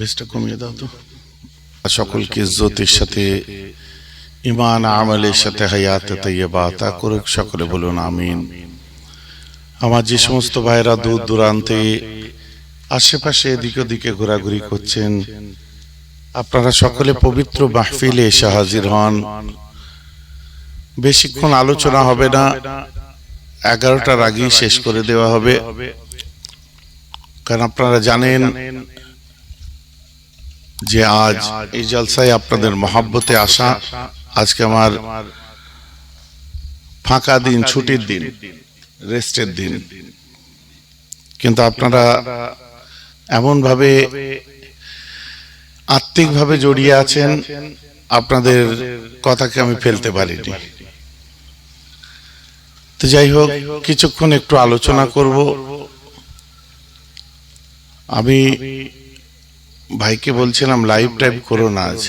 বেশটা কমিয়ে দাও তো। সকলকে ইজ্জতের সাথে ঈমান আমলের সাথে হায়াতে তাইয়্যিবা আতা করুক, সকলে বলুন আমিন। আমার যে সমস্ত ভাইরা দূর দূরান্তে আশেপাশে এদিক ওদিকে ঘোরাঘুরি করছেন, আপনারা সকলে পবিত্র মাহফিলে এসে হাজির হন। বেশিক্ষণ আলোচনা হবে না, 11টার আগেই শেষ করে দেওয়া হবে। কারণ আপনারা জানেন যে আজ এই জলসায় আপনাদের মহব্বতে আসা। আজকে আমার ফাঁকা দিন, ছুটির দিন, রেস্টের দিন, কিন্তু আপনারা এমন ভাবে আত্মিকভাবে জড়িয়ে আছেন, আপনাদের কথাকে আমি ফেলতে পারিনি। তো যাই হোক, কিছুক্ষণ একটু আলোচনা করব। আমি ভাইকে বলছিলাম লাইভ টাইপ করো না, আজ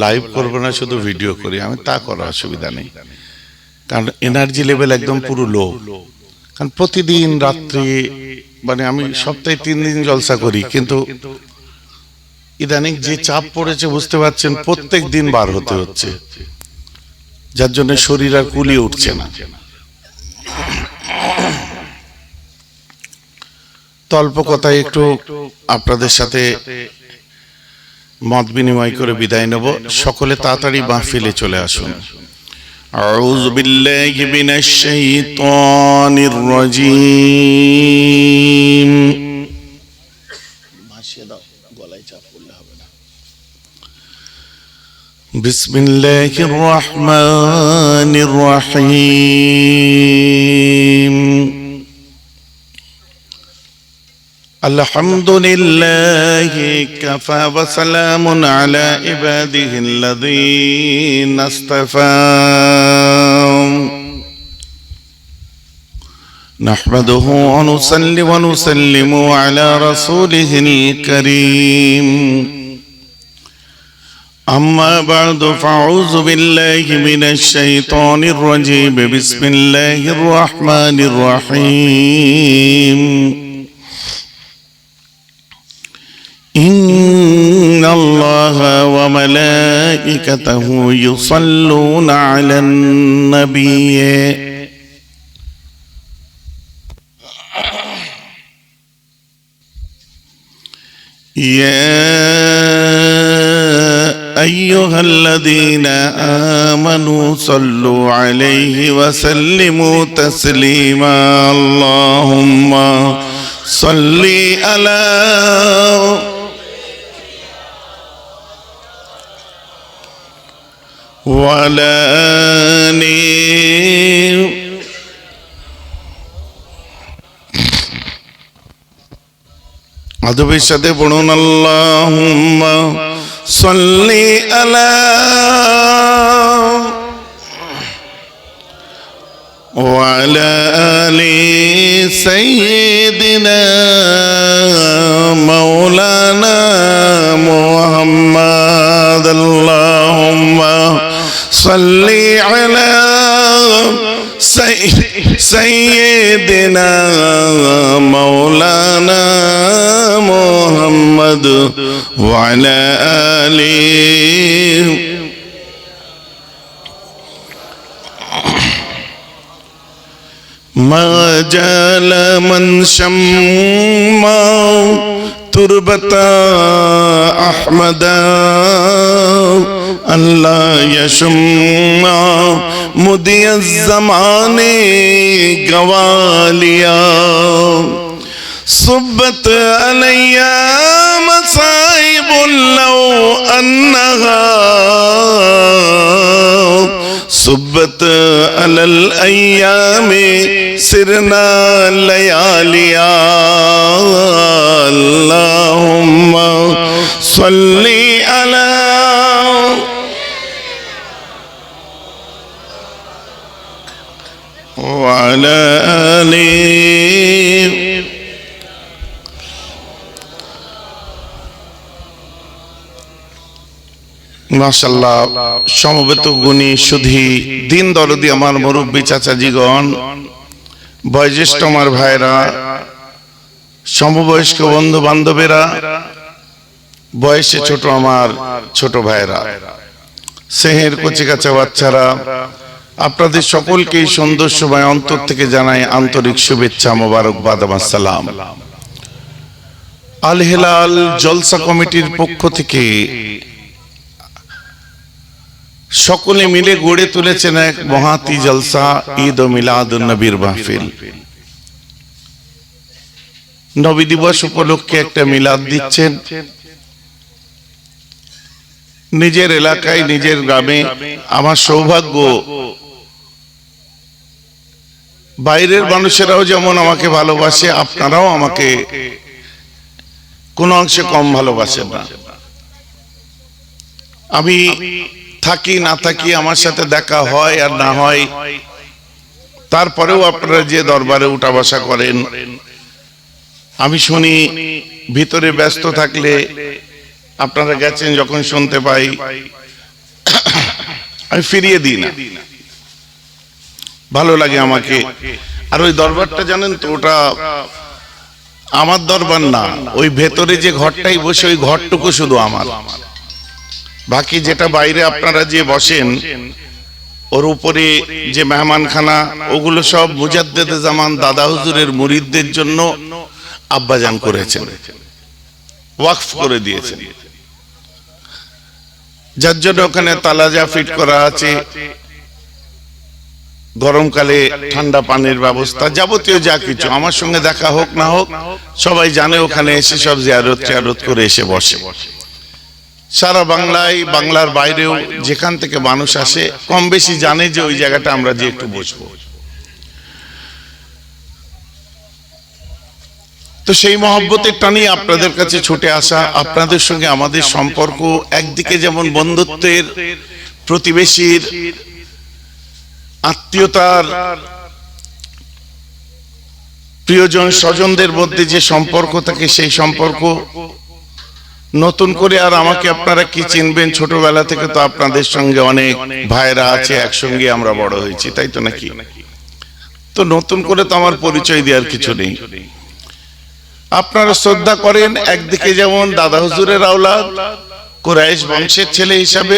লাইভ করবো না, শুধু ভিডিও করি। আমি তা করার অসুবিধা নেই, কারণ এনার্জি লেভেল একদম পুরো লো। কারণ প্রতিদিন রাত্রি, মানে আমি সপ্তাহে 3 দিন জলসা করি, কিন্তু ইদানিং যে চাপ পড়েছে বুঝতে পারছেন, প্রত্যেক দিন বার হতে হচ্ছে, যার জন্য শরীর আর কুলিয়ে উঠছে না। অল্প কথায় একটু আপনাদের সাথে মত বিনিময় করে বিদায় নেব। সকলে তাড়াতাড়ি মাহফিলে চলে আসুন। আউযু বিল্লাহি মিনাশ শাইতানির রাজীম। ভাসিয়ে দাও, গলায় চাপ পড়লে হবে না। বিসমিল্লাহির রহমানির রহিম। الحمد لله كفى وسلام على عباده الذين اصطفى نحمده ونصلي ونسلم على رسوله الكريم أما بعد فأعوذ بالله من الشيطان الرجيم بسم الله الرحمن الرحيم إن الله وملائكته يصلون على النبي يا أيها الذين آمنوا صلوا عليه وسلموا تسليما اللهم صل على وعلى آله আদবের সাথে পড়ুন আল্লাহুম্মা সাল্লি আলা وعلى آل سيدنا مولانا محمد اللهم صل على سيدنا مولانا محمد وعلى آله ما جال من شمّا تربة أحمد الله يشم مدي الزمان قواليا صبت علي مصائب لو أنها صبت على الأيام سرنا لياليا اللهم صل على وعلى آله মাশাআল্লাহ। সমবেত গুণী সুধী দিন দরদি আমার মুরব্বী চাচাজিগণ, বয়োজ্যেষ্ঠ আমার ভাইরা, সমবয়স্ক বন্ধু বান্ধবেরা, বয়সে ছোট আমার ছোট ভাইরা, স্নেহের কচিকাঁচা বাচ্চারা, আপনাদের সকলকে এই সুন্দর সময় অন্তর থেকে জানাই আন্তরিক শুভেচ্ছা, মোবারকবাদ, আসসালাম। আল হেলাল জলসা কমিটির পক্ষ থেকে সকলে মিলে গড়ে তুলেছেন এক মহাতি জলসা, ঈদ ও মিলাদুন নবীর মাহফিল। নবী দিবস উপলক্ষে একটা মিলাদ দিচ্ছেন। নিজের এলাকায়, নিজের গ্রামে। আমার সৌভাগ্য, বাইরের মানুষেরাও যেমন আমাকে ভালোবাসে, আপনারাও আমাকে কোন অংশে কম ভালোবাসেন না। আমি থাকি না থাকি, আমার সাথে দেখা হয় আর না হয়, তারপরেও আপনারা যে দরবারে উঠা বসা করেন, আমি শুনি। ভিতরে ব্যস্ত থাকলে আপনারা গেছেন যখন শুনতে পাই, আমি ফিরিয়ে দিই না, ভালো লাগে আমাকে। আর ওই দরবারটা জানেন তো, ওটা আমার দরবার না, ওই ভেতরে যে ঘরটাই বসে, ওই ঘরটুকু শুধু আমার। বাকি যেটা বাইরে আপনারা যে বসেন, ওর উপরে যে মেহমানখানা, ওগুলো সব মুজাদ্দেদে জামান দাদা হুজুরের মুরিদদের জন্য আব্বাজান করেছেন, ওয়াকফ করে দিয়েছেন, যার জন্য ওখানে তালাজা ফিট করা আছে, গরমকালে ঠান্ডা পানির ব্যবস্থা, যাবতীয় যা কিছু। আমার সঙ্গে দেখা হোক না হোক, সবাই জানে ওখানে এসে সব জিয়ারত টিয়ারত করে এসে বসে। সারা বাংলায়, বাংলার বাইরেও যেখান থেকে মানুষ আসে, কম বেশি জানে যে ওই জায়গাটা আমরা যে একটু বসবো। তো সেই মহব্বতের টানে আপনাদের কাছে ছুটে আসা। আপনাদের সঙ্গে আমাদের সম্পর্ক একদিকে যেমন বন্ধুত্বের, প্রতিবেশীর, আত্মীয়তার, প্রিয়জন স্বজনদের মধ্যে যে সম্পর্ক থাকে, সেই সম্পর্ক নতুন করে আর আমাকে আপনারা কি চিনবেন? ছোটবেলা থেকে তো আপনাদের সঙ্গে অনেক ভাইরা আছে, একসঙ্গে আমরা বড় হয়েছি, তাই তো নাকি? তো নতুন করে তো আমার পরিচয় দেওয়ার কিছু নেই। আপনারা শ্রদ্ধা করেন একদিকে যেমন দাদা হুজুরের আওলাদ, কুরাইশ বংশের ছেলে হিসাবে,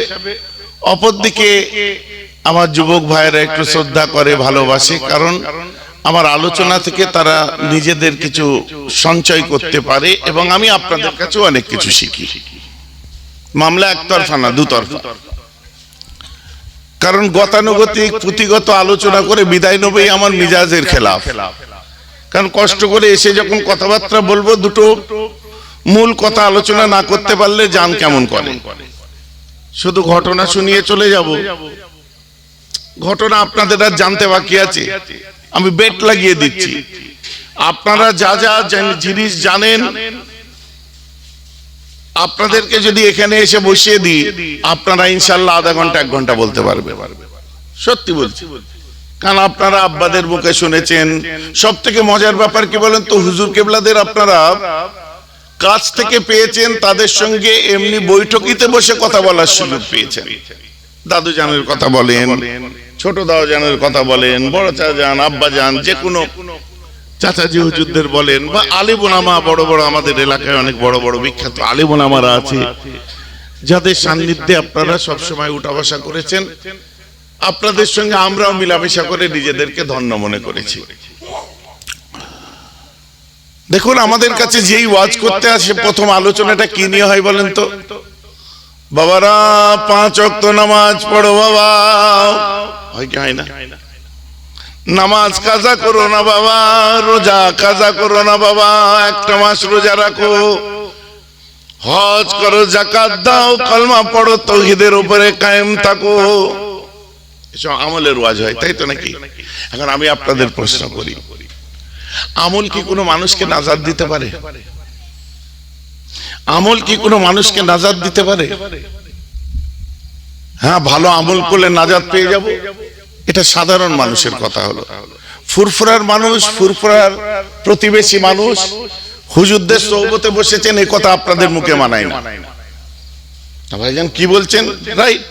অপরদিকে আমার যুবক ভাইয়েরা একটু শ্রদ্ধা করে, ভালোবাসে, কারণ আমার আলোচনা থেকে তারা নিজেদের কিছু সঞ্চয় করতে পারে এবং আমি আপনাদের কাছেও অনেক কিছু শিখি। মামলা একতরফা না, দুতরফা। কারণ গতানুগতিক পুঁথিগত আলোচনা করে বিদায় নেবেই আমার মিজাজের খেলাফ। কারণ কষ্ট করে এসে যখন কথাবার্তা বলবো, দুটো মূল কথা আলোচনা না করতে পারলে জান কেমন করে। শুধু ঘটনা শুনিয়ে চলে যাব, ঘটনা আপনাদের আর জানতে বাকি আছে। আমি বেট লাগিয়ে দিচ্ছি, আপনারা যা যা জিনিস জানেন, আপনাদেরকে যদি এখানে এসে বসিয়ে দিই, আপনারা ইনশাল্লাহ আধা ঘন্টা 1 ঘন্টা বলতে পারবে। সত্যি বলছি, কারণ আপনারা আব্বাদের মুখে শুনেছেন। সব থেকে মজার ব্যাপার কি বলেন তো, হুজুর কেবলাদের আপনারা কাছ থেকে পেয়েছেন, তাদের সঙ্গে এমনি বৈঠকিতে বসে কথা বলার সুযোগ পেয়েছেন। দাদু জানের কথা বলেন, ছোট দাদু জানের কথা বলেন, বড় চাচা জান, আব্বা জান, যে কোনো চাচাজি হুজুরদের বলেন, বা আলিমুলামা, বড় বড় আমাদের এলাকায় অনেক বড় বড় বিখ্যাত আলিমুলামারা আছে, যাদের সান্নিধ্যে আপনারা সবসময় উঠা বসা করেছেন। আপনাদের সঙ্গে আমরাও মিলামেশা করে নিজেদেরকে ধন্য মনে করেছি। দেখুন, আমাদের কাছে যেই ওয়াজ করতে আসে, প্রথম আলোচনাটা কি নিয়ে হয় বলেন তো? বাবারা 5 ওয়াক্ত নামাজ পড়ো বাবা, হয় কি হয় না? নামাজ কাজা করো না বাবা, রোজা কাজা করো না বাবা, 1 মাস রোজা রাখো, হজ করো, যাকাত দাও, কলমা পড়ো, তাওহীদের উপরে কায়েম থাকো। এসব আমলের ওয়াজ হয়, তাই তো নাকি? এখন আমি আপনাদের প্রশ্ন করি, আমল কি কোনো মানুষকে নাজাত দিতে পারে? আমল কি কোনো মানুষকে নাজাত দিতে পারে? হ্যাঁ, ভালো আমল করলে নাজাত পেয়ে যাব, এটা সাধারণ মানুষের কথা হলো। ফুরফুরার মানুষ, ফুরফুরার প্রতিবেশী মানুষ হুজুরদের সোহবতে বসেছেন, এই কথা আপনাদের মুখে মানায় না। ভাইজান কি বলছেন? রাইট।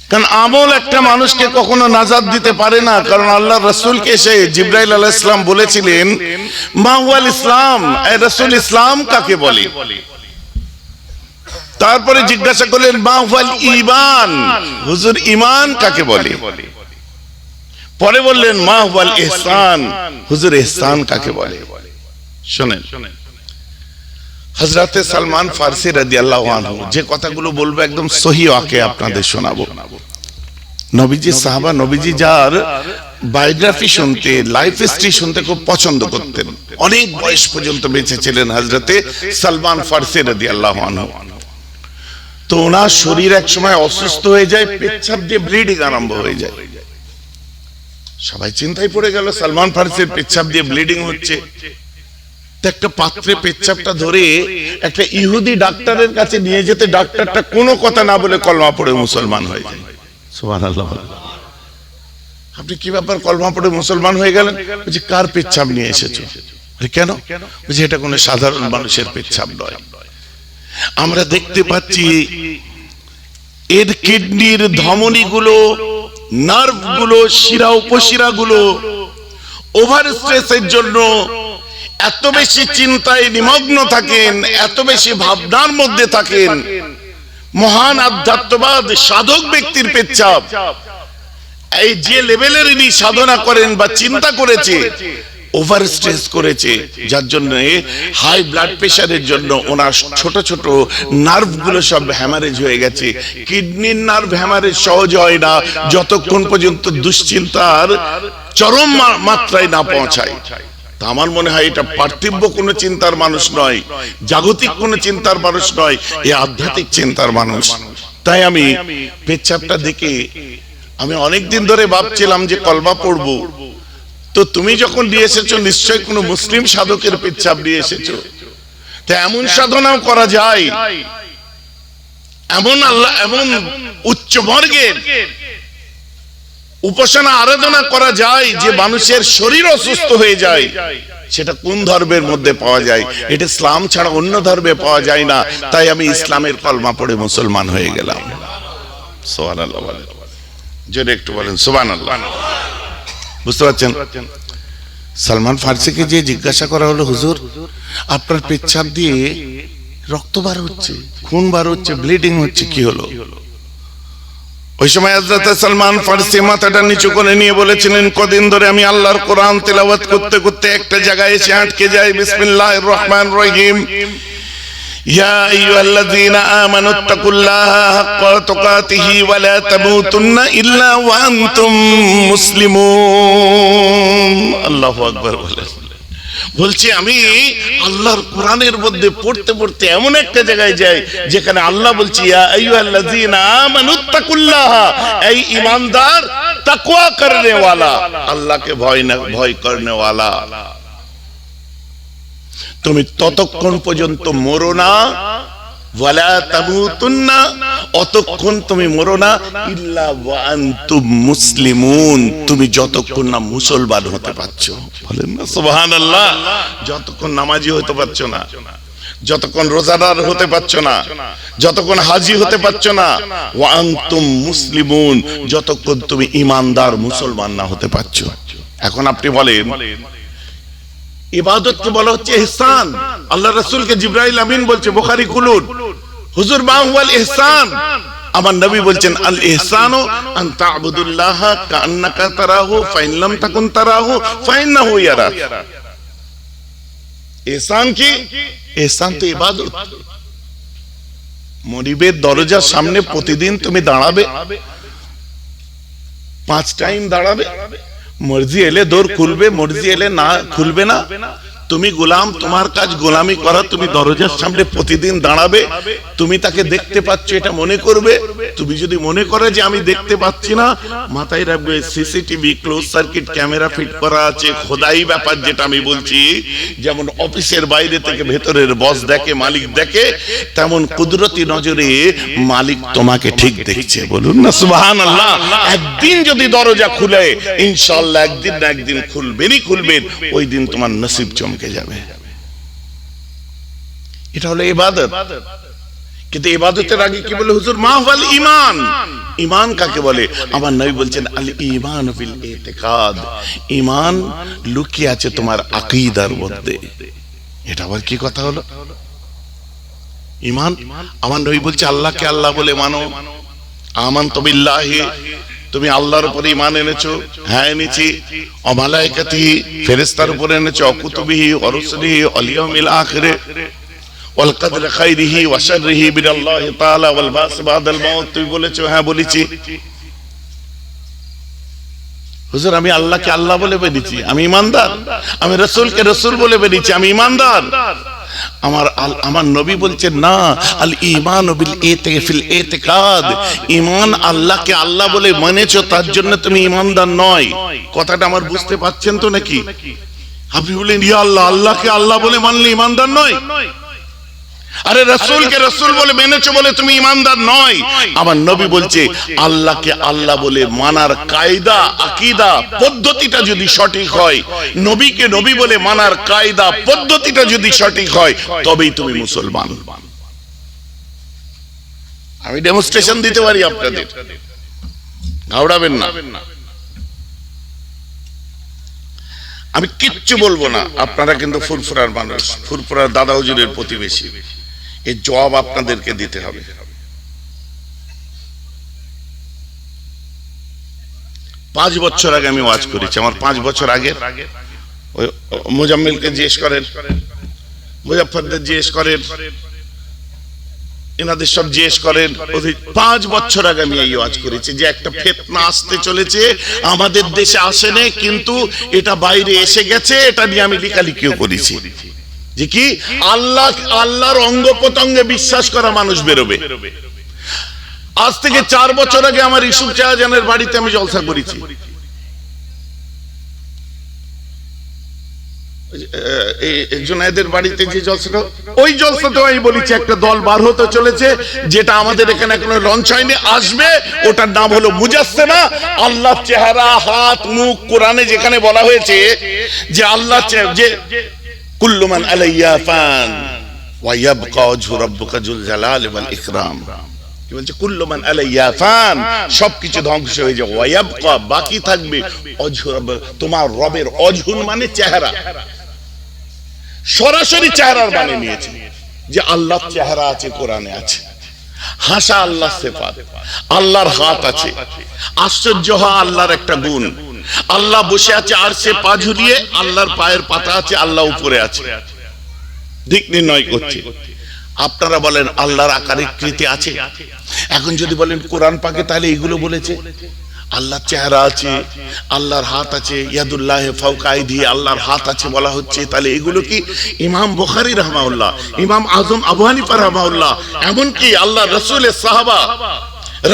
কারণ আমল একটা মানুষকে কখনো নাজাত দিতে পারে না। কারণ আল্লাহ রাসূলকে এসে জিবরাইল আলাইহিস সালাম বলেছিলেন, মা হুয়াল ইসলাম, এ রাসূল ইসলাম কাকে বলে? তারপরে জিজ্ঞাসা করলেন মা হুয়াল ঈমান, হুজুর ঈমান কাকে বলে? পরে বললেন মা হুয়াল ইহসান, হুজুর ইহসান কাকে বলে? শুনেন, হযরতে সালমান ফারসি রাদিয়াল্লাহু আনহু যে কথাগুলো বলবো একদম সহিহ ওয়াকে আপনাদের শোনাবো। নবীজি সাহাবা, নবীজি যার বায়োগ্রাফি শুনতে, লাইফ হিস্ট্রি শুনতে খুব পছন্দ করতেন, অনেক বয়স পর্যন্ত বেঁচে ছিলেন হযরতে সালমান ফারসি রাদিয়াল্লাহু আনহু। তো ওনার শরীর এক সময় অসুস্থ হয়ে যায়, পেচ্ছাপ দিয়ে ব্লিডিং আরম্ভ হয়ে যায়। সবাই চিন্তায় পড়ে গেল, সালমান ফারসির পেচ্ছাপ দিয়ে ব্লিডিং হচ্ছে। একটা পাত্রে পেচ্ছাপটা ধরে একটা ইহুদি ডাক্তারের কাছে নিয়ে যেতে, ডাক্তারটা কোনো কথা না বলে কলমা পড়ে মুসলমান হয়ে যায়। সুবহানাল্লাহ। আপনি কি ব্যাপার, কলমা পড়ে মুসলমান হয়ে গেলেন? বলছি কার পেচ্ছাপ নিয়ে এসেছো? কেন? বলছি এটা কোনো সাধারণ মানুষের পেচ্ছাপ নয়। আমরা দেখতে পাচ্ছি এর কিডনির ধমনীগুলো, নার্ভগুলো, শিরা উপশিরাগুলো ওভার স্ট্রেসের জন্য এত বেশি চিন্তায় নিমগ্ন থাকেন, এত বেশি ভাবনার মধ্যে থাকেন। মহান আধ্যাত্মবাদ সাধক ব্যক্তির পেচ্ছাপ এই যে লেভেলের ইনি সাধনা করেন বা চিন্তা করেছে, ওভার স্ট্রেস করেছে, যার জন্য হাই ব্লাড প্রেশারের জন্য ওনার ছোট ছোট নার্ভগুলো সব হ্যামারেজ হয়ে গেছে। কিডনির নার্ভ হ্যামারেজ সহজ হয় না যতক্ষণ পর্যন্ত দুশ্চিন্তার চরম মাত্রায় না পৌঁছায়। তা আমার মনে হয় এটা পার্থিব্য কোনো চিন্তার মানুষ নয়, জাগতিক কোনো চিন্তার মানুষ নয়, এ আধ্যাত্মিক চিন্তার মানুষ। তাই আমি পেচ্ছাপটা দেখে আমি অনেকদিন ধরে ভাবছিলাম যে কলমা পড়বো। তো তুমি যখন নিয়ে এসেছো নিশ্চয়ই কোনো মুসলিম সাধকের পেচ্ছাপ নিয়ে এসেছো। তা এমন সাধনাও করা যায়, এমন আল্লাহ, এমন উচ্চ বর্গের উপাসনা আরাধনা করা যায় যে মানুষের শরীর অসুস্থ হয়ে যায়। সেটা কোন ধর্মের মধ্যে পাওয়া যায়? এটা ইসলাম ছাড়া অন্য ধর্মে পাওয়া যায় না। তাই আমি ইসলামের কলমা পড়ে মুসলমান হয়ে গেলাম। সুবহানাল্লাহ বলেন, জোরে একটু বলেন সুবহানাল্লাহ। বুঝতে পারছেন? সালমান ফারসিকে যে জিজ্ঞাসা করা হলো, হুজুর আপনার পেচ্ছাপ দিয়ে রক্ত বার হচ্ছে, খুন বার হচ্ছে, ব্লিডিং হচ্ছে, কি হলো? ওই সময় হযরত সালমান ফারসি মাথাটা নিচু করে নিয়ে বলেছিলেন, কদিন ধরে আমি আল্লাহর কোরআন তেলাওয়াত করতে করতে একটা জায়গায় এসে আটকে যাই। বিসমিল্লাহির রহমানির রহিম। ইয়া আইয়ুহাল্লাযীনা আমানুত্তাকুল্লাহা হাক্কা তুকাতিহি ওয়া লা তামুতুন্না ইল্লা ওয়া আনতুম মুসলিমুন। আল্লাহু আকবার বলেন। বলছি আমি আল্লাহর কোরআনের মধ্যে পড়তে পড়তে এমন একটা জায়গায় যাই যেখানে আল্লাহ বলছি ইয়া আইয়ুহাল্লাযীনা আমানুত্তাকুল্লাহা, এই ঈমানদার, তাকওয়া করনে ওয়ালা, আল্লাহকে ভয় করনে ওয়ালা। তুমি ততক্ষণ পর্যন্ত মরো না, ওয়ালা তামুতুন্না, অতক্ষণ তুমি মরো না, ইল্লা ওয়া আনতুম মুসলিমুন, তুমি যতক্ষণ না মুসলমান হতে পারছো। বলেন না সুবহানাল্লাহ। যতক্ষণ নামাজি হতে পারছো না, যতক্ষণ রোজাদার হতে পারছো না, যতক্ষণ হাজি হতে পারছো না, ওয়া আনতুম মুসলিমুন, যতক্ষণ তুমি ঈমানদার মুসলমান না হতে পারছো। এখন আপনি বলেন ইবাদতকে বলা হচ্ছে ইহসান। আল্লাহ রাসূলকে জিবরাইল আমিন বলছে, বুখারী খুলুন, হুজুর মা হুয়াল ইহসান? আমার নবী বলছেন আল ইহসানু আন তা'বুদুল্লাহা কাআন্নাকা তারাহু ফাইন লাম তাকুন তারাহু ফাইন্নাহু ইয়ারাক। ইহসান কি? ইহসান তো ইবাদত। মরিবের দরজার সামনে প্রতিদিন তুমি দাঁড়াবে, 5 টাইম দাঁড়াবে, মর্জি এলে দৌড় খুলবে, মর্জি এলে না খুলবে না। তুমি গোলাম, তোমার কাজ গোলামি করা। তুমি দরজার সামনে প্রতিদিন দাঁড়াবে, তুমি তাকে দেখতে পাচ্ছ এটা মনে করবে। তুমি যদি মনে করে যে আমি দেখতে পাচ্ছি না, মাথায় রাখবে CCTV close circuit camera fit করা আছে। খোদাই ব্যাপার যেটা আমি বলছি, যেমন অফিসের বাইরে থেকে ভেতরের বস দেখে, মালিক দেখে, তেমন কুদরতি নজরে মালিক তোমাকে ঠিক দেখছে। বলুন না সুবহানাল্লাহ। একদিন যদি দরজা খুলে, ইনশাআল্লাহ একদিন না একদিন খুলবেনই খুলবেন, ওই দিন তোমার নসিব চমকে যাবে। এটা হলো ইবাদত। কিন্তু ইবাদতের আগে কি বলে হুজুর? মা ওয়াল ঈমান, ঈমান কাকে বলে? আমার নবী বলছেন আল ঈমান বিল ইতিকাদ, ঈমান লুকিয়ে আছে তোমার আকীদার মধ্যে। এটা আবার কি কথা হলো? ঈমান, আমার নবী বলছে আল্লাহকে আল্লাহ বলে মানো। আমানতু বিল্লাহি, তুমি আল্লাহর উপরে ঈমান এনেছো? হ্যাঁ এনেছি। ও মালায়েকাতিহি, ফেরেশতার উপরে এনেছো। ও কুতুবিহি ওয়া রুসুলিহি ওয়াল ইয়াউমিল আখির ওয়াল কদরি খাইরিহি ওয়া শাররিহি বিনাল্লাহি তাআলা ওয়াল বাস বাদাল মাউত, তুমি বলেছো? হ্যাঁ বলেছি। হুজুর আমি আল্লাহকে আল্লাহ বলে বেরিয়েছি, আমি ঈমানদার। আমি রাসূলকে রাসূল বলে বেরিয়েছি, আমি ঈমানদার। আমার নবী বলছেন না, আল ঈমান বিল ফিল ইতিকাদ, ঈমান আল্লাহকে আল্লাহ বলে মেনেছো তার জন্য তুমি ঈমানদার নয়। কথাটা আমার বুঝতে পাচ্ছেন তো নাকি? আপনি বলেন ইয়া আল্লাহ, আল্লাহকে আল্লাহ বলে মানলে ঈমানদার নয়? আরে রাসূলকে রাসূল বলে মেনেছো বলে তুমি ঈমানদার নয়। আমার নবী বলছে আল্লাহকে আল্লাহ বলে মানার কায়দা, আকীদা, পদ্ধতিটা যদি সঠিক হয়, নবীকে নবী বলে মানার কায়দা, পদ্ধতিটা যদি সঠিক হয়, তবেই তুমি মুসলমান। আমি ডেমনস্ট্রেশন দিতে পারি আপনাদের, ঘাবড়াবেন না। আমি কিচ্ছু বলবো না, আপনারা কিন্তু ফুরফুরার মানুষ, ফুরফুরার দাদা হুজুরের প্রতিবেশী, এই জবাব আপনাদেরকে দিতে হবে। 5 বছর আগে আমি ওয়াজ করেছি। আমার 5 বছর আগে ওই মুজাম্মিলকে জিজ্ঞেস করেন, মুজাফফরদের জিজ্ঞেস করেন, এনাদের সব জিজ্ঞেস করেন। 5 বছর আগে আমি এই ওয়াজ করেছি যে একটা ফিতনা আসতে চলেছে, আমাদের দেশে আসেনি কিন্তু এটা বাইরে এসে গেছে। এটা নিয়ে আমি লেখালেখিও করেছি যে কি আল্লাহর অঙ্গ প্রত্যঙ্গে বিশ্বাস করা মানুষ বেরোবে। আজ থেকে 4 বছর আগে আমার ইউসুফ শাহজাহানের বাড়িতে আমি জলসা করেছি। জুনায়েদের বাড়িতে যে জলসাটা, ওই জলসাতেও আমি বলেছি একটা দল বার হতে চলেছে, যেটা আমাদের এখানে এখনো লঞ্চ হয়নি, আসবে। ওটার নাম হলো মুজাসসিমা। আল্লাহর চেহারা, হাত, মুখ, কোরআনে যেখানে বলা হয়েছে যে আল্লাহ যে কুল্লু মান আলাইহা ফান ওয়া ইয়াবকা ওয়াজহু রাব্বিকা যুল জালালি ওয়াল ইকরাম, কি বলছে? কুল্লু মান আলাইহা ফান, সবকিছু ধ্বংস হয়ে যাবে, ওয়া ইয়াবকা, বাকি থাকবে ওয়াজহু রাব্বিকা, তোমার রবের। ওয়াজহুন মানে চেহারা, সরাসরি চেহারার মানে নিয়েছে যে আল্লাহর চেহারা আছে, কোরআনে আছে। হাসা আল্লাহ সিফাত, আল্লাহর হাত আছে। আশ্চর্য হওয়া আল্লাহর একটা গুণ। আল্লাহ বসে আছে আরশে পা ঝুলিয়ে, আল্লাহর পায়ের পাতা আছে, আল্লাহ উপরে আছে, দিক নির্ণয় করছে। আপনারা বলেন আল্লাহর আকারাকৃতি আছে? এখন যদি বলেন কোরআন পাকে, তাহলে এগুলো বলেছে আল্লাহর চেহারা আছে, আল্লাহর হাত আছে, ইয়াদুল্লাহি ফাওকা আইদি, আল্লাহর হাত আছে বলা হচ্ছে। তাহলে এগুলো কি ইমাম বুখারী রাহমাহুল্লাহ, ইমাম আযম আবু হানিফা রাহমাহুল্লাহ, এমনকি আল্লাহ রাসূলের সাহাবা,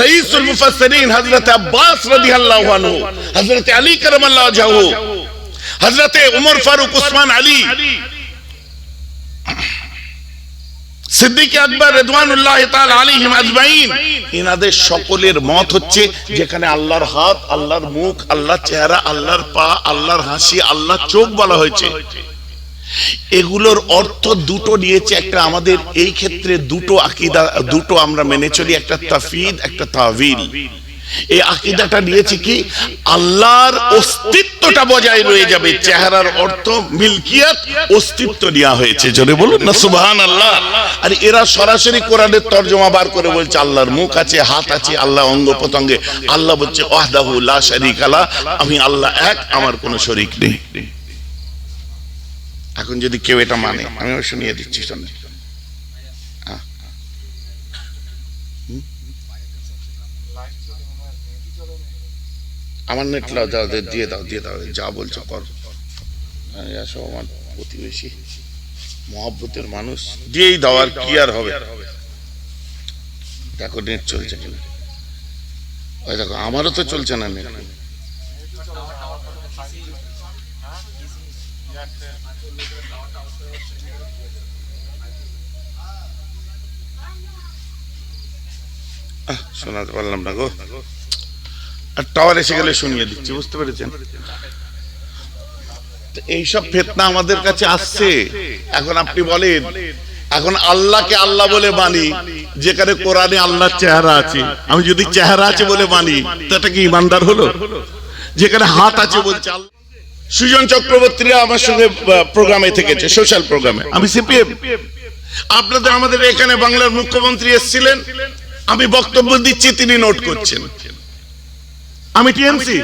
রাইসুল মুফাসসিরিন হযরত আব্বাস রাদিয়াল্লাহু আনহু, হযরত আলী কারামাল্লাহু ওয়াজহু, হযরত ওমর ফারুক, উসমান আলী, সিদ্দিক আকবর রিদওয়ানুল্লাহি তাআলা আলাইহিম আজমাইন, ইনাদের সকলের মত হচ্ছে যেখানে আল্লাহর হাত, আল্লাহর মুখ, আল্লাহর চেহারা, আল্লাহর পা, আল্লাহর হাসি, আল্লাহর চোখ বলা হয়েছে, এগুলোর অর্থ দুটো নিয়েছে। একটা আমাদের এই ক্ষেত্রে দুটো আকীদা, দুটো আমরা মেনে চলি, একটা তাফওয়ীদ, একটা তাওয়ীল। এই আকীদাটা নিয়েছে কি আল্লাহর অস্তিত্বটা বজায় রয়ে যাবে, চেহারার অর্থ মিলকিয়াত, অস্তিত্ব দেওয়া হয়েছে। জোরে বলুন না সুবহানাল্লাহ। আর এরা সরাসরি কোরআনের তরজমা বার করে বলছে আল্লাহর মুখ আছে, হাত আছে, আল্লাহ অঙ্গ প্রত্যঙ্গে। আল্লাহ বলছে ওয়াহদাহু লা শারীকা লা, আমি আল্লাহ এক, আমার কোনো শরীক নেই। এখন যদি কেউ এটা মানে, আমি শুনিয়ে দিচ্ছি, শুনুন। আমার নেট দাও, দিয়ে দাও, দিয়ে দাও, যা বলছো কর। আসো আমার প্রতিবেশী, মহব্বতের মানুষ, দিয়েই দাও, আর কি আর হবে। দেখো নেট চলছে কিনা। ওই দেখো আমারও তো চলছে না নেট। শোনাতে পারলাম না গো, আর টাওয়ার এসে গেলে শুনিয়ে দিচ্ছি, বুঝতে পেরেছেন? এইসব ফিতনা আমাদের কাছে আসছে। এখন আপনি বলেন এখন আল্লাহকে আল্লাহ বলে মানি, যেখানে কোরআনে আল্লাহর চেহারা আছে, আমি যদি চেহারা আছে বলে মানি তাটা কি ইমানদার হলো? যেখানে হাত আছে বলছে আল্লাহ। সুজন চক্রবর্তীরা আমার সঙ্গে প্রোগ্রামে থেকেছে, সোশ্যাল প্রোগ্রামে। আমি সিপিএম, আপনাদের আমাদের এখানে বাংলার মুখ্যমন্ত্রী এসেছিলেন, আমি বক্তব্য দিচ্ছি, তিনি নোট করছেন। আমি টিএমসি,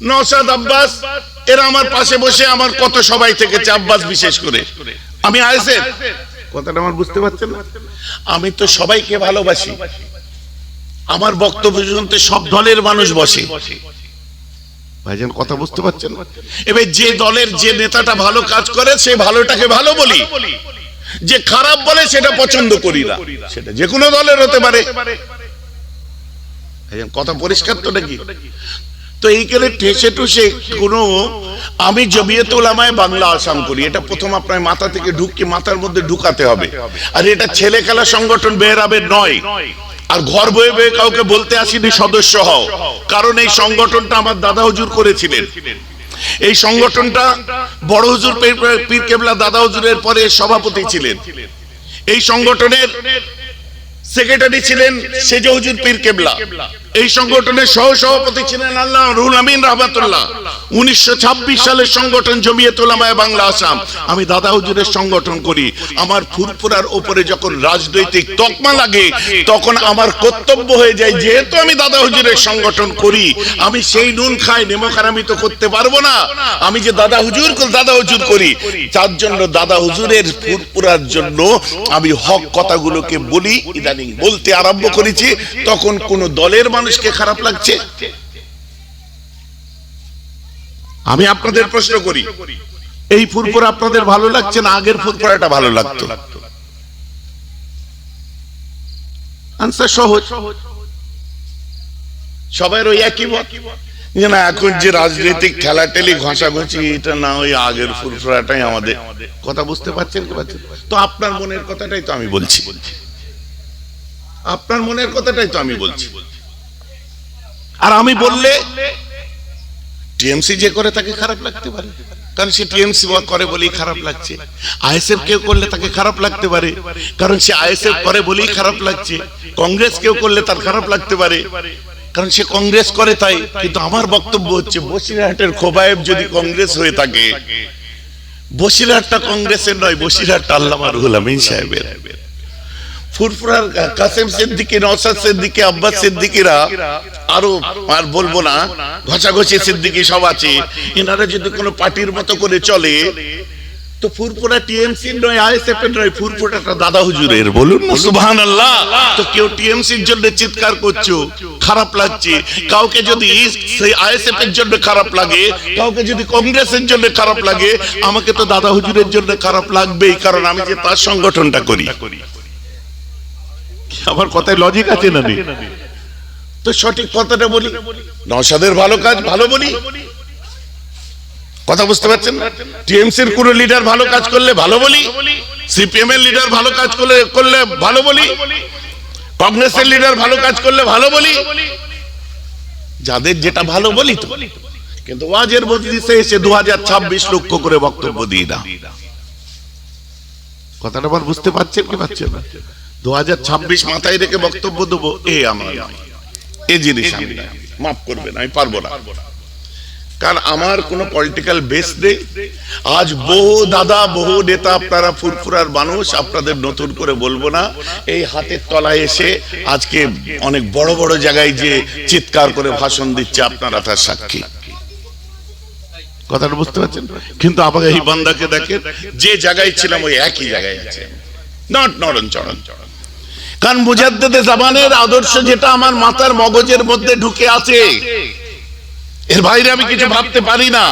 নওশাদ আব্বাস এরা আমার পাশে বসে আমার কত সবাই থেকেছে, আব্বাস বিশেষ করে। আমি আইএসএফ, কথাটা আমার বুঝতে পারছেন না? আমি তো সবাইকে ভালোবাসি, আমার বক্তব্য শুনতে সব দলের মানুষ বসে। ভাইজান কথা বুঝতে পারছেন? এবার যে দলের যে নেতাটা ভালো কাজ করে সে ভালোটাকে ভালো বলি, যে খারাপ বলে সেটা পছন্দ করি না। সেটা যে কোনো দলের হতে পারে। কথা পরিষ্কার তো নাকি? তো এইখানে ঠেসে টুসে কোনো, আমি জমিয়তে উলামায়ে বাংলা আসাম করি, এটা প্রথম আপনার মাথা থেকে মাথার মধ্যে ঢুকাতে হবে। আর এটা ছেলে খেলা সংগঠন বেরাবের নয়, আর ঘর বয়ে বয়ে কাউকে বলতে আসিনি সদস্য হও, কারণ এই সংগঠনটা আমার দাদা হুজুর করেছিলেন। এই সংগঠনটা বড় হুজুর পীর কেবলা দাদা হুজুরের পরে সভাপতি ছিলেন। এই সংগঠনের সেক্রেটারি ছিলেন সেজ হুজুর পীর কেবলা। এই সংগঠনের সহ সভাপতি ছিলেন আল্লাহ রুহুল আমিন রাহমাতুল্লাহ। 1926 সালের সংগঠন জমিয়তে উলামায়ে বাংলা আসাম। আমি দাদা হুজুরের সংগঠন করি। আমার ফুরফুরার উপরে যখন রাজনৈতিক তকমা লাগে তখন আমার কর্তব্য হয়ে যায়, যেহেতু আমি দাদা হুজুরের সংগঠন করি, আমি সেই নুন খাই নেমোখারামি তো করতে পারবো না। আমি যে দাদা হুজুর করি, তার জন্য দাদা হুজুরের ফুরফুরার জন্য আমি হক কথাগুলোকে বলি। ইদানিং বলতে আরম্ভ করেছি, তখন কোন দলের মানুষকে খারাপ লাগছে? আমি আপনাদের প্রশ্ন করি, এই ফুরফুরা আপনাদের ভালো লাগছে না আগের ফুরফুরাটা ভালো লাগতো? আনসার সহজ, সবাই ওই একই মত না। এখন যে রাজনৈতিক ঠেলাঠেলি ঘষাঘষি, এটা না, ওই আগের ফুরফুরাটাই আমাদের। কথা বুঝতে পারছেন কি পারছেন? তো আপনার মনের কথাটাই তো আমি বলছি, আপনার মনের কথাটাই তো আমি বলছি। আর আমি বললে টিএমসি যে করে তাকে খারাপ লাগতে পারে, কারণ সে টিএমসি করে বলেই খারাপ লাগছে। আইএসএফ কেউ করলে তাকে খারাপ লাগতে পারে, কারণ সে আইএসএফ করে বলেই খারাপ লাগছে। কংগ্রেস কেউ করলে তার খারাপ লাগতে পারে, কারণ সে কংগ্রেস করে তাই। কিন্তু আমার বক্তব্য হচ্ছে, বসিরহাটের খোবায়েব যদি কংগ্রেস হয়ে থাকে, বসিরহাটটা কংগ্রেসের নয়, বসিরহাটটা আল্লামা রুহুল আমিন সাহেবের। ফুরফুরার কাসেম সিদ্দিকী, নওশাদ সিদ্দিকী, আব্বাস সিদ্দিকীরা, আরো আর বলবো না, ঘষাঘষি সিদ্দিকী সব আছে, এনারা যদি কোনো পার্টির মতো করে চলে, তো ফুরফুরা টিএমসি নয়, আইএসএফ এর নয়, ফুরফুরাটা দাদা হুজুরের। বলুন না সুবহানাল্লাহ। তো কেউ টিএমসির জন্য চিৎকার করছো, খারাপ লাগছে। কাউকে যদি সেই আইএসএফ এর জন্য খারাপ লাগে, কাউকে যদি কংগ্রেসের জন্য খারাপ লাগে, আমাকে তো দাদা হুজুরের জন্য খারাপ লাগবেই, কারণ আমি যে তার সংগঠনটা করি। আমার কথায় লজিক আছে না? তো সঠিক কথাটা বলি, নওশাদের ভালো কাজ ভালো বলি। কথা বুঝতে পারছেন? টিএমসির কোন লিডার ভালো কাজ করলে ভালো বলি, সিপিএম এর লিডার ভালো কাজ করলে ভালো বলি, কংগ্রেসের লিডার ভালো কাজ করলে ভালো বলি, যাদের যেটা ভালো বলি তো। কিন্তু ওয়াজের মজলিসে এসে 2026 লক্ষ করে বক্তব্য দিই না। কথাটা আবার বুঝতে পারছেন কি পারছেন না? 2026 মাথায় রেখে বক্তব্য দেবো, আমার এই জিনিস আমি মাফ করবেন, আমি পারবো না। কারণ আমার কোনো পলিটিক্যাল বেস নেই। আজ বহু দাদা বহু নেতা, আপনারা ফুরফুরার মানুষ, আপনাদের নতুন করে বলবো না। এই হাতের তলায় এসে আজকে অনেক বড় বড় জায়গায় যে চিৎকার করে ভাষণ দিচ্ছে, আপনারা তার সাক্ষী। কথাটা বুঝতে পারছেন? কিন্তু আমাকে এই বান্দাকে দেখেন, যে জায়গায় ছিলাম ওই একই জায়গায় আছে, নট নরণ চরণ। কারণ মুজাদ্দেদে জামানের আদর্শ যেটা আমার মাথার মগজের মধ্যে ঢুকে আছে, এর বাইরে আমি কিছু ভাবতে পারি না।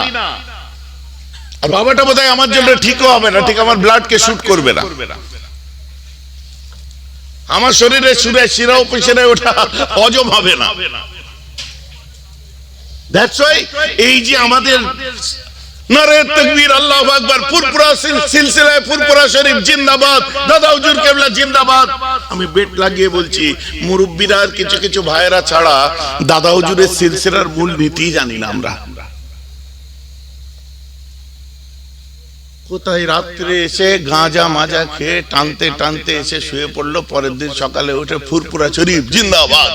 আর বাবাটা বোধহয় আমার জন্য ঠিকও হবে না, ঠিক আমার ব্লাডকে শুট করবে না। আমার শরীরে শিরা উপশিরায় ওঠা হজম হবে না। দ্যাটস ওয়াই এই যে আমাদের নারে তাকবীর, আল্লাহু আকবার, ফুরফুরা সিলসিলায় ফুরফুরা শরীফ জিন্দাবাদ, দাদা হুজুর কেবলা জিন্দাবাদ। আমি বেট লাগিয়ে বলছি, মুরব্বিরা আর কিছু কিছু ভাইয়েরা ছাড়া দাদা হুজুরের সিলসিলার মূল নীতি জানি না আমরা। কোথায় রাত্রে এসে গাঁজা মাজা খেয়ে টানতে টানতে এসে শুয়ে পড়লো, পরের দিন সকালে উঠে ফুরফুরা শরীফ জিন্দাবাদ।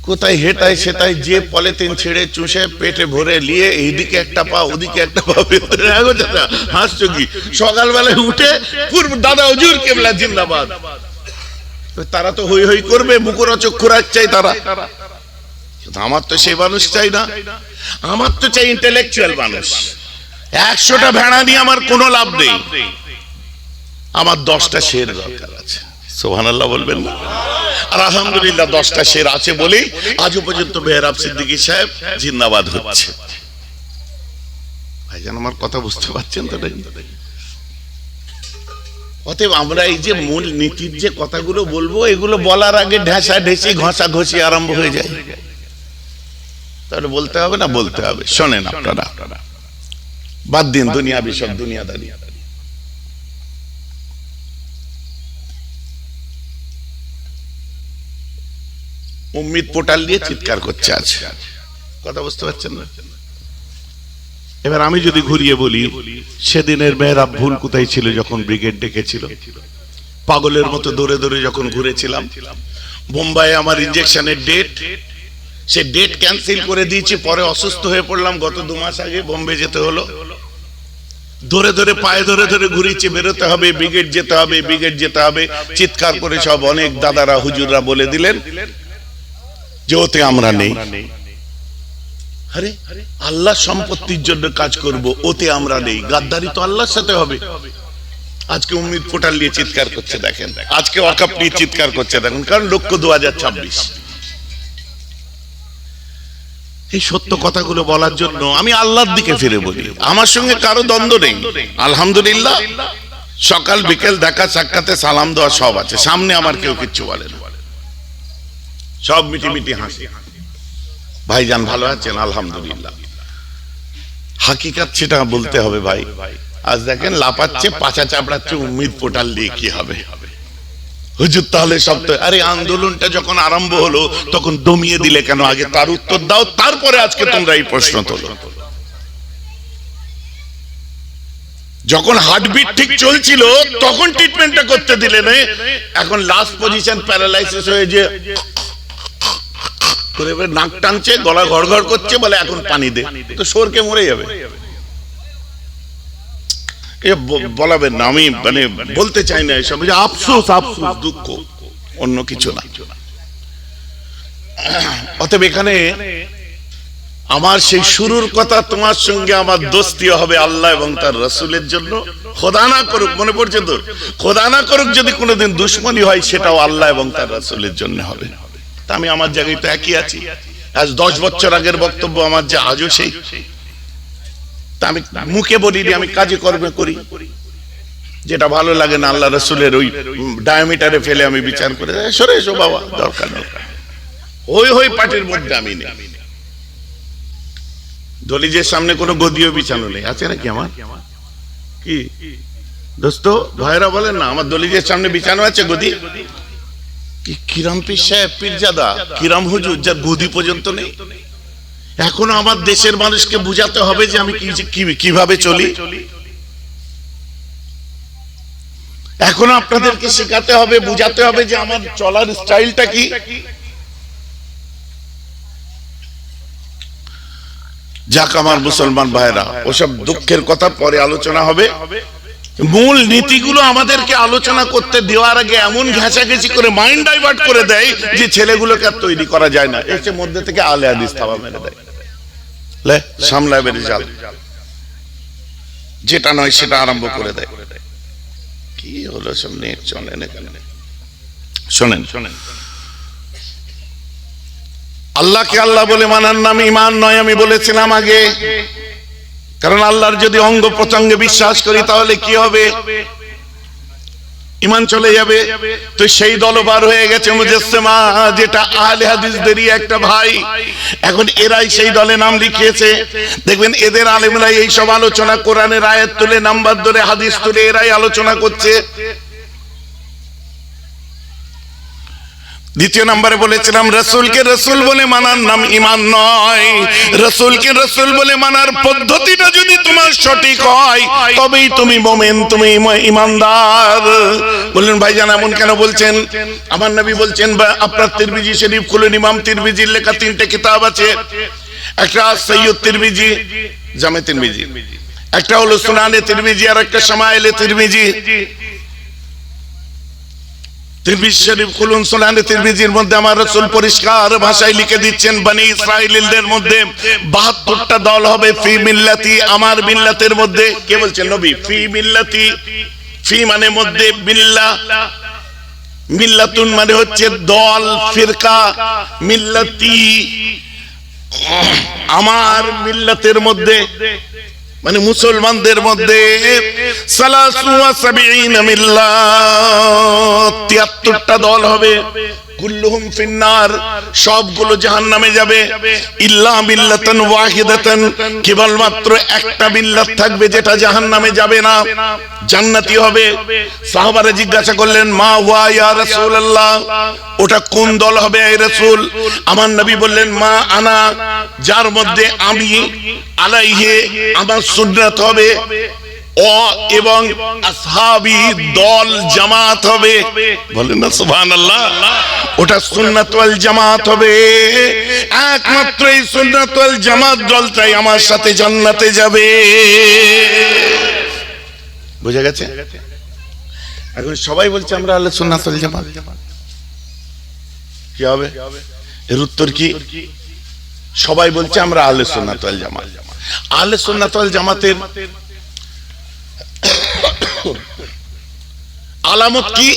কোথায় হেটায় সেটাই যে পলিথিন ছেড়ে চুষে পেটে ভরে নিয়ে এইদিকে একটা পা ওদিকে একটা পা, হাসছো কি? সকালবেলায় উঠে দাদা হুজুর কেবলা জিন্দাবাদ। তারা তো হই হই করবে, মুখরোচক খোরাক চাই তারা। আমার তো সেই মানুষ চাই না, আমার তো চাই ইন্টেলেকচুয়াল মানুষ। 100টা ভেড়া নিয়ে আমার কোনো লাভ নেই, আমার 10টা শের দরকার আছে। সুবহানাল্লাহ বলবেন না? আর আলহামদুলিল্লাহ 10টা শের আছে বলেই আজও পর্যন্ত মেহরাব সিদ্দিকী সাহেব জিন্দাবাদ হচ্ছে। ভাইজান আমার কথা বুঝতে পারছেন তো? অতএব আমরা এই যে মূল নীতির যে কথাগুলো বলবো, এগুলো বলার আগে ঢেঁসা ঢেঁসি ঘষা ঘষি আরম্ভ হয়ে যায়। তাহলে বলতে হবে না? বলতে হবে। শোনেন আপনারা, বাদ দিন দুনিয়াবি সব দুনিয়াদারি। উম্মিদ পোর্টাল দিয়ে চিৎকার করছে আছে, কথা বুঝতে পারছেন না? এবার আমি যদি ঘুরিয়ে বলি, সেদিনের মেহরাব ভুল কোথায় ছিল? যখন ব্রিগেড ডেকেছিল, পাগলের মতো দৌড়ে দৌড়ে যখন ঘুরেছিলাম। বোম্বাইয়ে আমার ইনজেকশনের ডেট, সে ডেট ক্যান্সেল করে দিয়েছি, পরে অসুস্থ হয়ে পড়লাম। গত 2 মাস আগে বোম্বে যেতে হলো। ধরে ধরে পায়ে ধরে ধরে ঘুরিয়েছি, বেরোতে হবে, ব্রিগেড যেতে হবে, ব্রিগেড যেতে হবে। চিৎকার করে সব অনেক দাদারা হুজুররা বলে দিলেন যে ওতে আমরা নেই। আরে আল্লাহ সম্পত্তির জন্য কাজ করব, ওতে আমরা নেই। গাদ্দারি তো আল্লাহর সাথে হবে। আজকে উম্মিদ পোর্টাল নিয়ে চিৎকার করছে দেখেন, আজকে ওয়াকফ নিয়ে চিৎকার করছে দেখেন, কারণ লক্ষ্য 2026। এই সত্য কথাগুলো বলার জন্য আমি আল্লাহর দিকে ফিরে বলি, আমার সঙ্গে কারো দ্বন্দ্ব নেই। আলহামদুলিল্লাহ সকাল বিকেল দেখা সাক্ষাতে সালাম দেওয়া সব আছে, সামনে আমার কেউ কিচ্ছু বলে না, সব মিটি মিটি হাসি। ভাইজান ভালো আছেন? আলহামদুলিল্লাহ। হাকিকাত সেটা বলতে হবে ভাই। আজ দেখেন লাপাচ্ছে, পাছা চাপড়াচ্ছে, উম্মিদ পোর্টাল দিয়ে কি হবে? হুজুর তাহলে সব তো, আরে আন্দোলনটা যখন আরম্ভ হলো তখন দমিয়ে দিলে কেন? আগে তার উত্তর দাও, তারপরে আজকে তোমরা এই প্রশ্ন তোলো। যখন হার্টবিট ঠিক চলছিল তখন ট্রিটমেন্টটা করতে দিলে না, এখন লাস্ট পজিশন প্যারালাইসিস হয়ে যে করে নাক টানছে, গলা ঘড়ঘড় করছে, বলে এখন পানি দে, তো সরকে মরে যাবে। বলাবেন না, আমি মানে বলতে চাই না এসব, আফসোস আফসোস দুঃখ, অন্য কিছু না। অতএব এখানে আমার সেই শুরুর কথা, তোমার সঙ্গে আমার দোস্তি হবে আল্লাহ এবং তার রাসূলের জন্য। খোদা না করুক, মনে পড়ছে তো, খোদা না করুক যদি কোনোদিন দুশ্মনী হয়, সেটাও আল্লাহ এবং তার রাসূলের জন্য হবে। তা আমি আমার জায়গায় তো একই আছি। আজ 10 বছর আগের বক্তব্য আমার যে আজও সেই। তা আমি মুখে বলিনি, আমি কাজে কর্মে করি। যেটা ভালো লাগে না আল্লাহ রাসূলের ওই ডায়ামিটারে ফেলে আমি বিচার করে, সরে এসো বাবা, দরকার নেই। ওই ওই পার্টির মধ্যে আমি নেই। দলিজের সামনে কোনো গদিও বিছানো নেই, আছে নাকি? আমার কি দোস্ত ভাইরা বলেন না, আমার দলিজের সামনে বিছানো আছে গদি? কিরাম পীর সাহেব, পীরজাদা, কিরাম হুজুর, যার গদি পর্যন্ত নেই। এখনো আমার দেশের মানুষকে বুঝাতে হবে যে আমি কিভাবে চলি। এখনো আপনাদেরকে শেখাতে হবে, বুঝাতে হবে যে আমার চলার স্টাইলটা কি। যাক আমার মুসলমান ভাইরা, ওসব দুঃখের কথা পরে আলোচনা হবে। মূল নীতিগুলো আমাদেরকে আলোচনা করতে দেওয়ার আগে এমন ঘেঁচাঘেঁচি করে মাইন্ড ডাইভার্ট করে দেয় যে ছেলেগুলোকে আর তৈরি করা যায় না। এসে মধ্যে থেকে আলে হাদিস থাবা মেরে দেয়, লে সামলায় বেরিয়ে যাল, যেটা নয় সেটা আরম্ভ করে দেয়। কি হলো সব নেট চলে না কেন? শোনেন শোনেন, আল্লাহকে আল্লাহ বলে মানার নাম ঈমান নয়, আমি বলেছিলাম আগে। কারণ আল্লাহর যদি অঙ্গ প্রত্যঙ্গে বিশ্বাস করি তাহলে কি হবে? ঈমান চলে যাবে। তো সেই দল বার হয়ে গেছে মুজাসসিমা, যেটা আহলে হাদিসদেরই একটা ভাই। এখন এরাই সেই দলে নাম লিখিয়েছে। দেখবেন এদের আলেমরাই এই সব আলোচনা, কোরআনের আয়াত তুলে, নাম্বার ধরে, হাদিস তুলে এরাই আলোচনা করছে। দ্বিতীয় নম্বরে বলেছিলাম রাসূলকে রাসূল বলে মানার নাম ঈমান নয়। রাসূলকে রাসূল বলে মানার পদ্ধতিটা যদি তোমার সঠিক হয় তবেই তুমি মুমিন, তুমি ঈমানদার। বললেন ভাইজান এমন কেন বলছেন? আমার নবী বলছেন, আপনার তিরমিজি শরীফ খুলুন, ইমাম তিরমিজির লেখা 3টে কিতাব আছে। একটা সৈয়দ তিরমিজি, জামে তিরমিজি, একটা হলো সুনানে তিরমিজি, আর একটা শামাইলে তিরমিজি। তিরমিজি শরীফ খুলুন, সুনানে তিরমিজির মধ্যে আমার রাসূল পরিষ্কার ভাষায় লিখে দিচ্ছেন, বনি ইসরাঈলদের মধ্যে 72টা দল হবে ফি মিল্লাতি, আমার মিল্লাতের মধ্যে। কে বলছেন? নবী। ফি মিল্লাতি, ফি মানে মধ্যে, মিল্লাহ মিল্লাতুন মানে হচ্ছে দল, ফিরকা, মিল্লাতি আমার মিল্লাতের মধ্যে মানে মুসলমানদের মধ্যে 73 মিল্লাত, 73টা দল হবে। কুল্লুহুম ফিন্নার, সবগুলো জাহান্নামে যাবে। ইল্লা মিল্লাতান ওয়াহিদাতান, কেবলমাত্র একটা মিল্লাত থাকবে যেটা জাহান্নামে যাবে না, জান্নাতি হবে। সাহাবারা জিজ্ঞাসা করলেন, মা হুয়া ইয়া রাসূলুল্লাহ, ওটা কোন দল হবে হে রাসূল? আমার নবী বললেন, মা আনা, যার মধ্যে আমি, আলাইহি, আমার সুন্নাত হবে, ও এবং আসহাবি, দল জামাত হবে। বলেন না সুবহানাল্লাহ। ওটা সুন্নাত ওয়াল জামাত হবে। একমাত্র এই সুন্নাত ওয়াল জামাত দলটাই আমার সাথে জান্নাতে যাবে। বুঝা গেছে? এখন সবাই বলছে আমরা আহলে সুন্নাত ওয়াল জামাত, কি হবে? এর উত্তর কি? সবাই বলছে আমরা আহলে সুন্নাত ওয়াল জামাত। আহলে সুন্নাত ওয়াল জামাতের আলামত কি?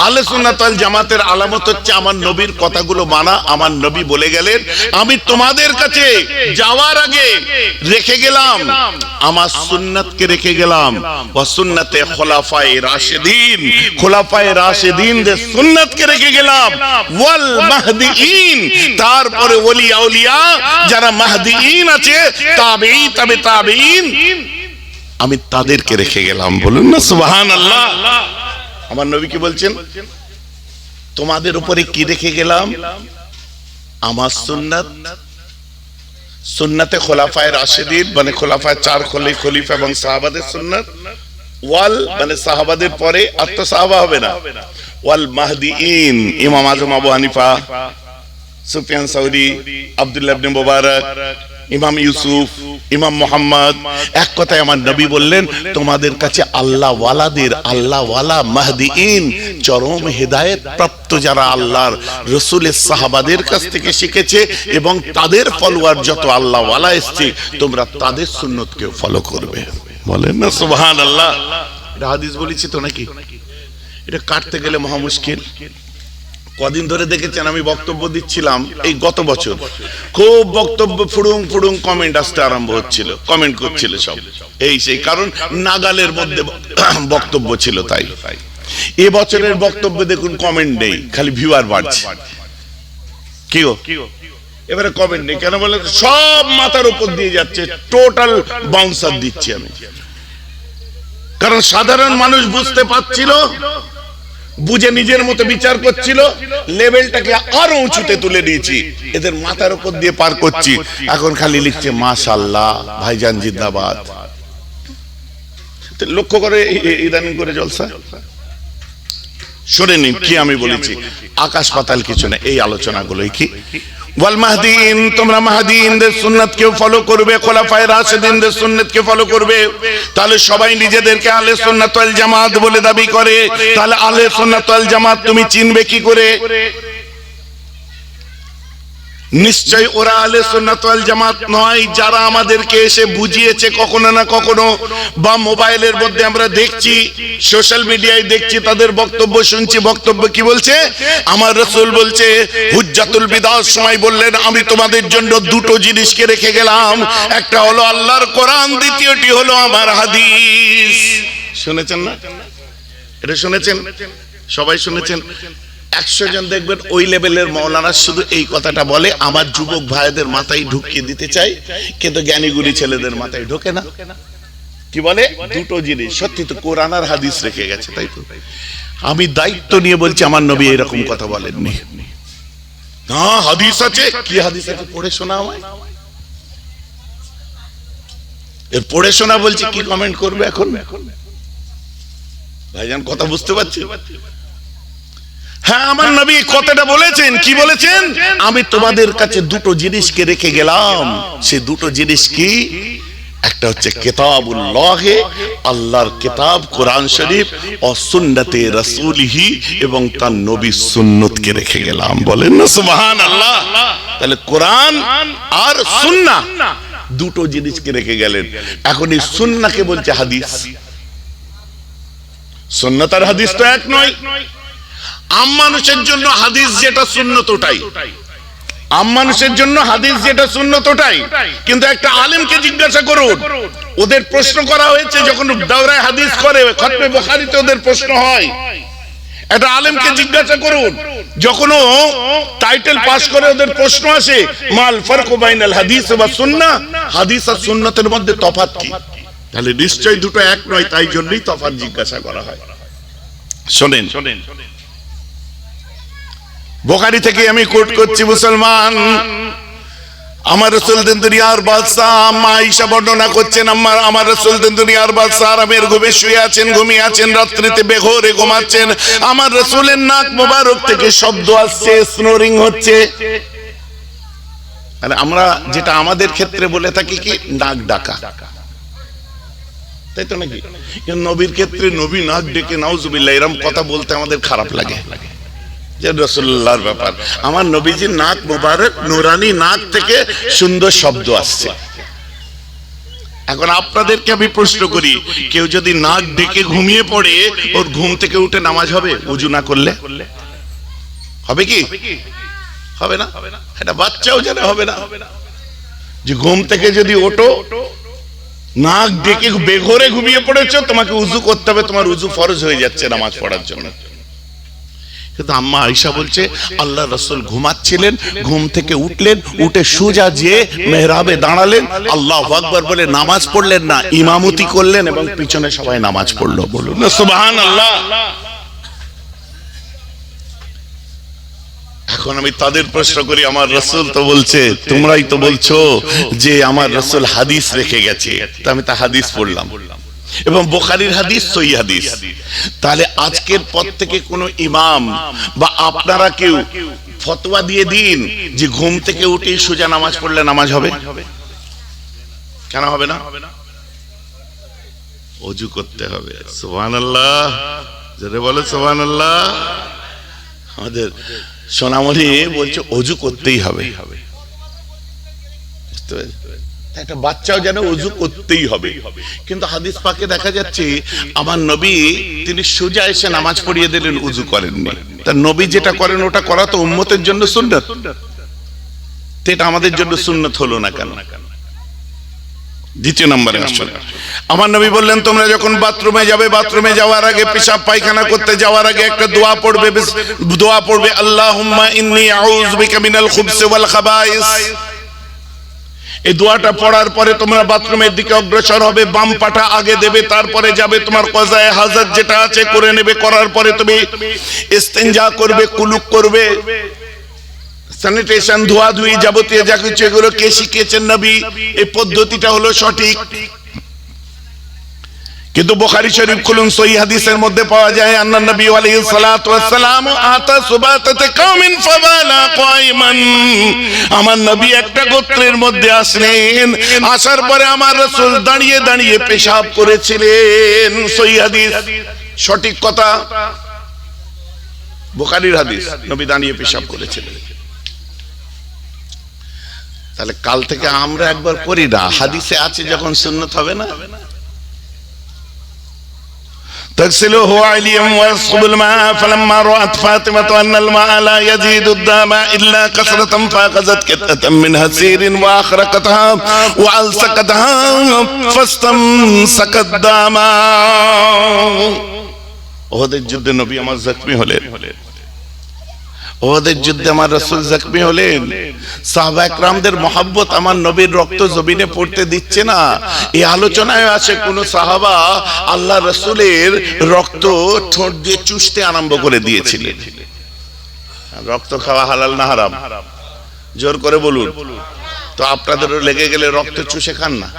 আহলে সুন্নাত ওয়াল জামাতের আলামত হচ্ছে আমার নবীর কথাগুলো মানা। আমার নবী বলে গেলেন, আমি তোমাদের কাছে যাওয়ার আগে রেখে গেলাম আমার সুন্নাতকে, রেখে গেলাম ওয়া সুন্নাতে খুলাফায়ে রাশিদিন, খুলাফায়ে রাশিদিনদের সুন্নাতকে রেখে গেলাম, ওয়াল মাহদিয়িন, তারপরে ওলি আউলিয়া যারা মাহদিয়িন আছে, তাবেঈ, তবে তাবেঈন, আমি তাদেরকে রেখে গেলাম। বলুন না সুবহানাল্লাহ। আমার নবী কি বলছেন? তোমাদের উপরে কি রেখে গেলাম? আমার সুন্নাত, সুন্নাতে খুলাফায়ে রাশিদিন মানে খুলাফায়ে 4 খলিফা এবং সাহাবাদের সুন্নাত, ওয়াল মানে সাহাবাদের পরে আর তো সাহাবা হবে না, ওয়াল মাহদিয়িন, ইমাম আজম আবু হানিফা, সুফিয়ান সাউরি, আব্দুল্লাহ ইবনে মুবারক, ইমাম ইউসুফ, ইমাম মুহাম্মদ। এক কথায় আমার নবী বললেন, তোমাদের কাছে আল্লাহ ওয়ালাদের, আল্লাহ ওয়ালা মাহদিয়িন, চরম হেদায়েত প্রাপ্ত যারা আল্লাহর রাসূলের সাহাবাদের কাছ থেকে শিখেছে এবং তাদের ফলোয়ার যত আল্লাহ ওয়ালা এসেছে, তোমরা তাদের সুন্নতকে ফলো করবে। বলেন না সুবহানাল্লাহ। এটা হাদিস বলেছি তো নাকি? এটা কাটতে গেলে মহা মুশকিল। কদিন ধরে দেখেছেন আমি বক্তব্য দিচ্ছিলাম, এই গত বছর খুব বক্তব্য ফুড়ুং ফুড়ুং কমেন্ট আসতে আরম্ভ হচ্ছিল, কমেন্ট করছিল সব এই সেই, কারণ নাগালের মধ্যে বক্তব্য ছিল। তাই এ বছরের বক্তব্য দেখুন কমেন্ট নেই, খালি ভিউয়ার বাড়ছে। কি গো, এবারে কমেন্ট নেই কেন বলে? সব মাথার উপর দিয়ে যাচ্ছে, টোটাল বাউন্সার দিচ্ছি আমি। কারণ সাধারণ মানুষ বুঝতে পারছিল, বুঝে নিজের মতো বিচার করছিল, লেভেলটাকে আরো উঁচুতে তুলে দিয়েছি, এদের মাথার উপর দিয়ে পার করছি। এখন খালি লিখছে মাশাআল্লাহ, ভাইজান জিন্দাবাদ। লক্ষ্য করে ইদানিং করে জলসা শুনে নিন কি আমি বলেছি, আকাশ পাতাল কিছু না। এই আলোচনাগুলোই কি? ওয়াল মাহদিয়িন, তোমরা মাহদিয়িনদের সুন্নাতকে ফলো করবে, খোলাফায়ে রাশিদিনদের সুন্নাতকে ফলো করবে। তাহলে সবাই নিজেদেরকে আহলে সুন্নাত ওয়াল জামাত বলে দাবি করে, তাহলে আহলে সুন্নাত ওয়াল জামাত তুমি চিনবে কি করে? নিশ্চয় ওরা আহলে সুন্নাত ওয়াল জামাত নয় যারা আমাদেরকে এসে বুঝিয়েছে কখনো না কখনো, বা মোবাইলের মধ্যে আমরা দেখছি, সোশ্যাল মিডিয়ায় দেখছি, তাদের বক্তব্য শুনছি। বক্তব্য কি বলছে? আমার রাসূল বলছে, হুজ্জাতুল বিদার সময় বললেন, আমি তোমাদের জন্য দুটো জিনিসকে রেখে গেলাম, একটা হলো আল্লাহর কোরআন, দ্বিতীয়টি হলো আমার হাদিস। শুনেছেন না? এটা শুনেছেন? সবাই শুনেছেন? 100 জন দেখবেন ওই লেভেলের মাওলানা শুধু এই কথাটা বলে, আমার যুবক ভাইদের মাথায় ঢুকিয়ে দিতে চাই, কিন্তু জ্ঞানীগুণী ছেলেদের মাথায় ঢোকে না। কি বলে দুটো জিনিস। সত্যি তো কোরআন আর হাদিস রেখে গেছে, তাই তো? আমি দায়িত্ব নিয়ে বলছি আমার নবী এরকম কথা বলেননি। না হাদিস আছে, কি হাদিস আছে পড়ে শোনা আমায়। এর পড়ে শোনা বলছি, কি কমেন্ট করবে এখন ভাইজান? কথা বুঝতে পারছি? হ্যাঁ, আমার নবী কথাটা বলেছেন। কি বলেছেন? আমি তোমাদের কাছে দুটো জিনিসকে রেখে গেলাম। সে দুটো জিনিস কি? একটা হচ্ছে কিতাবুল্লাহ, আল্লাহর কিতাব কোরআন শরীফ, ও সুন্নতে রাসূলিহি, এবং তার নবীর সুন্নতকে রেখে গেলাম। বলেন না সুবহানাল্লাহ। তাহলে কোরআন আর সুন্নাহ দুটো জিনিসকে রেখে গেলেন। এখন এই সুন্নাহকে বলছে হাদিস। সুন্নাত আর হাদিস তো এক নয়। আম মানুষের জন্য হাদিস যেটা সুন্নত ওটাই, আম মানুষের জন্য হাদিস যেটা সুন্নত ওটাই। কিন্তু একটা আলেমকে জিজ্ঞাসা করুন, ওদের প্রশ্ন করা হয়েছে যখন দাওরায়ে হাদিস করে, খতমে বুখারীতে ওদের প্রশ্ন হয়। একটা আলেমকে জিজ্ঞাসা করুন, যখন ও টাইটেল পাস করে ওদের প্রশ্ন আসে, মাল ফারকু বাইনাল হাদিস ওয়া সুন্নাহ, হাদিস আর সুন্নাতের মধ্যে তফাৎ কি? তাহলে নিশ্চয়ই দুটো এক নয়, তাই জন্যই তফাৎ জিজ্ঞাসা করা হয়। শোনেন, বুখারী থেকে আমি কোট করছি, মুসলমান, আমার রাসূল দিন দুনিয়ার বাদশা আম্মা আয়েশা বর্ণনা করছেন, আমার রাসূল দিন দুনিয়ার বাদশা আরামের ঘুমে শুয়ে আছেন, ঘুমিয়ে আছেন, রাত্রিতে বেঘোরে ঘুমাচ্ছেন। আমার রাসূলের নাক মোবারক থেকে শব্দ আসছে, স্নোরিং হচ্ছে। মানে আমরা যেটা আমাদের ক্ষেত্রে বলে থাকি কি, নাক ডাকা, তাই তো নাকি? কিন্তু নবীর ক্ষেত্রে নবী নাক ডেকে নাউজুবিল্লাহ এরকম কথা বলতে আমাদের খারাপ লাগে। যে রাসূলুল্লাহর ব্যাপার, আমার নবীজির নাক মোবারক, নুরানি নাক থেকে সুন্দর শব্দ আসছে। এখন আপনাদেরকে আমি প্রশ্ন করি, কেউ যদি নাক ডেকে ঘুমিয়ে পড়ে, ওর ঘুম থেকে উঠে নামাজ হবে ওযু না করলে? হবে কি? হবে না। এটা বাচ্চাও জানে হবে না। যে ঘুম থেকে যদি ওঠো, নাক ডেকে বেঘোরে ঘুমিয়ে পড়েছো, তোমাকে উযু করতে হবে, তোমার উযু ফরজ হয়ে যাচ্ছে নামাজ পড়ার জন্য। কিন্তু আম্মা আয়েশা বলছে, আল্লাহ রাসূল ঘুমাচ্ছিলেন, ঘুম থেকে উঠলেন, উঠে সোজা যেয়ে মেহরাবে দাঁড়ালেন, আল্লাহু আকবার বলে নামাজ পড়লেন না, ইমামতি করলেন, এবং পিছনে সবাই নামাজ পড়লো। বলুন না সুবহানাল্লাহ। এখন আমি তাদের প্রশ্ন করি, আমার রাসূল তো বলছে, তোমরাই তো বলছো যে আমার রাসূল হাদিস রেখে গেছে, তা আমি তা হাদিস পড়লাম, এবং বুখারীর হাদিস সহিহ হাদিস। তাহলে আজকের পর থেকে কোন ইমাম বা আপনারা কেউ ফতোয়া দিয়ে দিন যে ঘুম থেকে উঠে সোজা নামাজ পড়লে নামাজ হবে? কেন হবে না? ওযু করতে হবে। সুবহানাল্লাহ, জোরে বলো সুবহানাল্লাহ। আমাদের সোনামণি বলছে ওযু করতেই হবে। বুঝতে পেরেছেন? একটা বাচ্চাও যেন ওযু করতেই হবে। কিন্তু হাদিস পাকে দেখা যাচ্ছে আমার নবী তিনি সোজা এসে নামাজ পড়িয়ে দিলেন, ওযু করেননি। তার নবী যেটা করেন ওটা করা তো উম্মতের জন্য সুন্নাত, এটা আমাদের জন্য সুন্নাত হলো না কেন? দ্বিতীয় নম্বরে আসলে আমার নবী বললেন, তোমরা যখন বাথরুমে যাবে, বাথরুমে যাওয়ার আগে, পেশাব পায়খানা করতে যাওয়ার আগে একটা দোয়া পড়বে, আল্লাহুম্মা ইন্নী আউযু বিকা মিনাল খুবসি ওয়াল খাবাইস। এই দোয়াটা পড়ার পরে তোমরা বাথরুমের দিকে অগ্রসর হবে, বাম পাটা আগে দেবে, তারপরে যাবে তোমার কজায়ে হাজাত যেটা আছে করে নেবে, করার পরে তুমি ইস্তেনজা করবে, কুলুক করবে, স্যানিটেশন, ধোয়াধুয়ি, যাবতীয় যা কিছু এগুলো কে শিখিয়েছেন? নবী। এই পদ্ধতিটা হলো সঠিক। কিন্তু বুখারী শরীফ খুলুন, সহিহ হাদিসের মধ্যে পাওয়া যায়, আন্নান নবী আলাইহিস সালাতু ওয়াস সালাম আতা সুবাতাতে কওমিন ফাবালা কায়মান। আমার নবী একটা গোত্রের মধ্যে আসলেন, আসার পরে আমার রাসূল দাঁড়িয়ে দাঁড়িয়ে পেশাব করেছিলেন। সহিহ হাদিস, সঠিক কথা, বুখারীর হাদিস, নবী দাঁড়িয়ে পেশাব করেছিলেন। তাহলে কাল থেকে আমরা একবার করি না, হাদিসে আছে যখন সুন্নাত হবে না? تغسله عليا ويصب الماء فلما رأت فاطمة أن الماء لا يزيد الدم إلا كثرة فأخذت كتة من هسير وأخرقتها وألصقتها فاستمسكت الدم। ওদের যুদ্ধে নবী আমার জখমি হলেন, ওদের যুদ্ধে আমার রাসূল জখমি হলেন, সাহাবা একরামদের মহব্বত আমার নবীর রক্ত জমিনে পড়তে দিচ্ছে না। এই আলোচনায় আছে কোন সাহাবা আল্লাহ রাসূলের রক্ত ঠোঁট দিয়ে চুষতে আরম্ভ করে দিয়েছিলেন। রক্ত খাওয়া হালাল না হারাম? জোর করে বলুন তো। আপনাদেরও লেগে গেলে রক্ত চুষে খান না?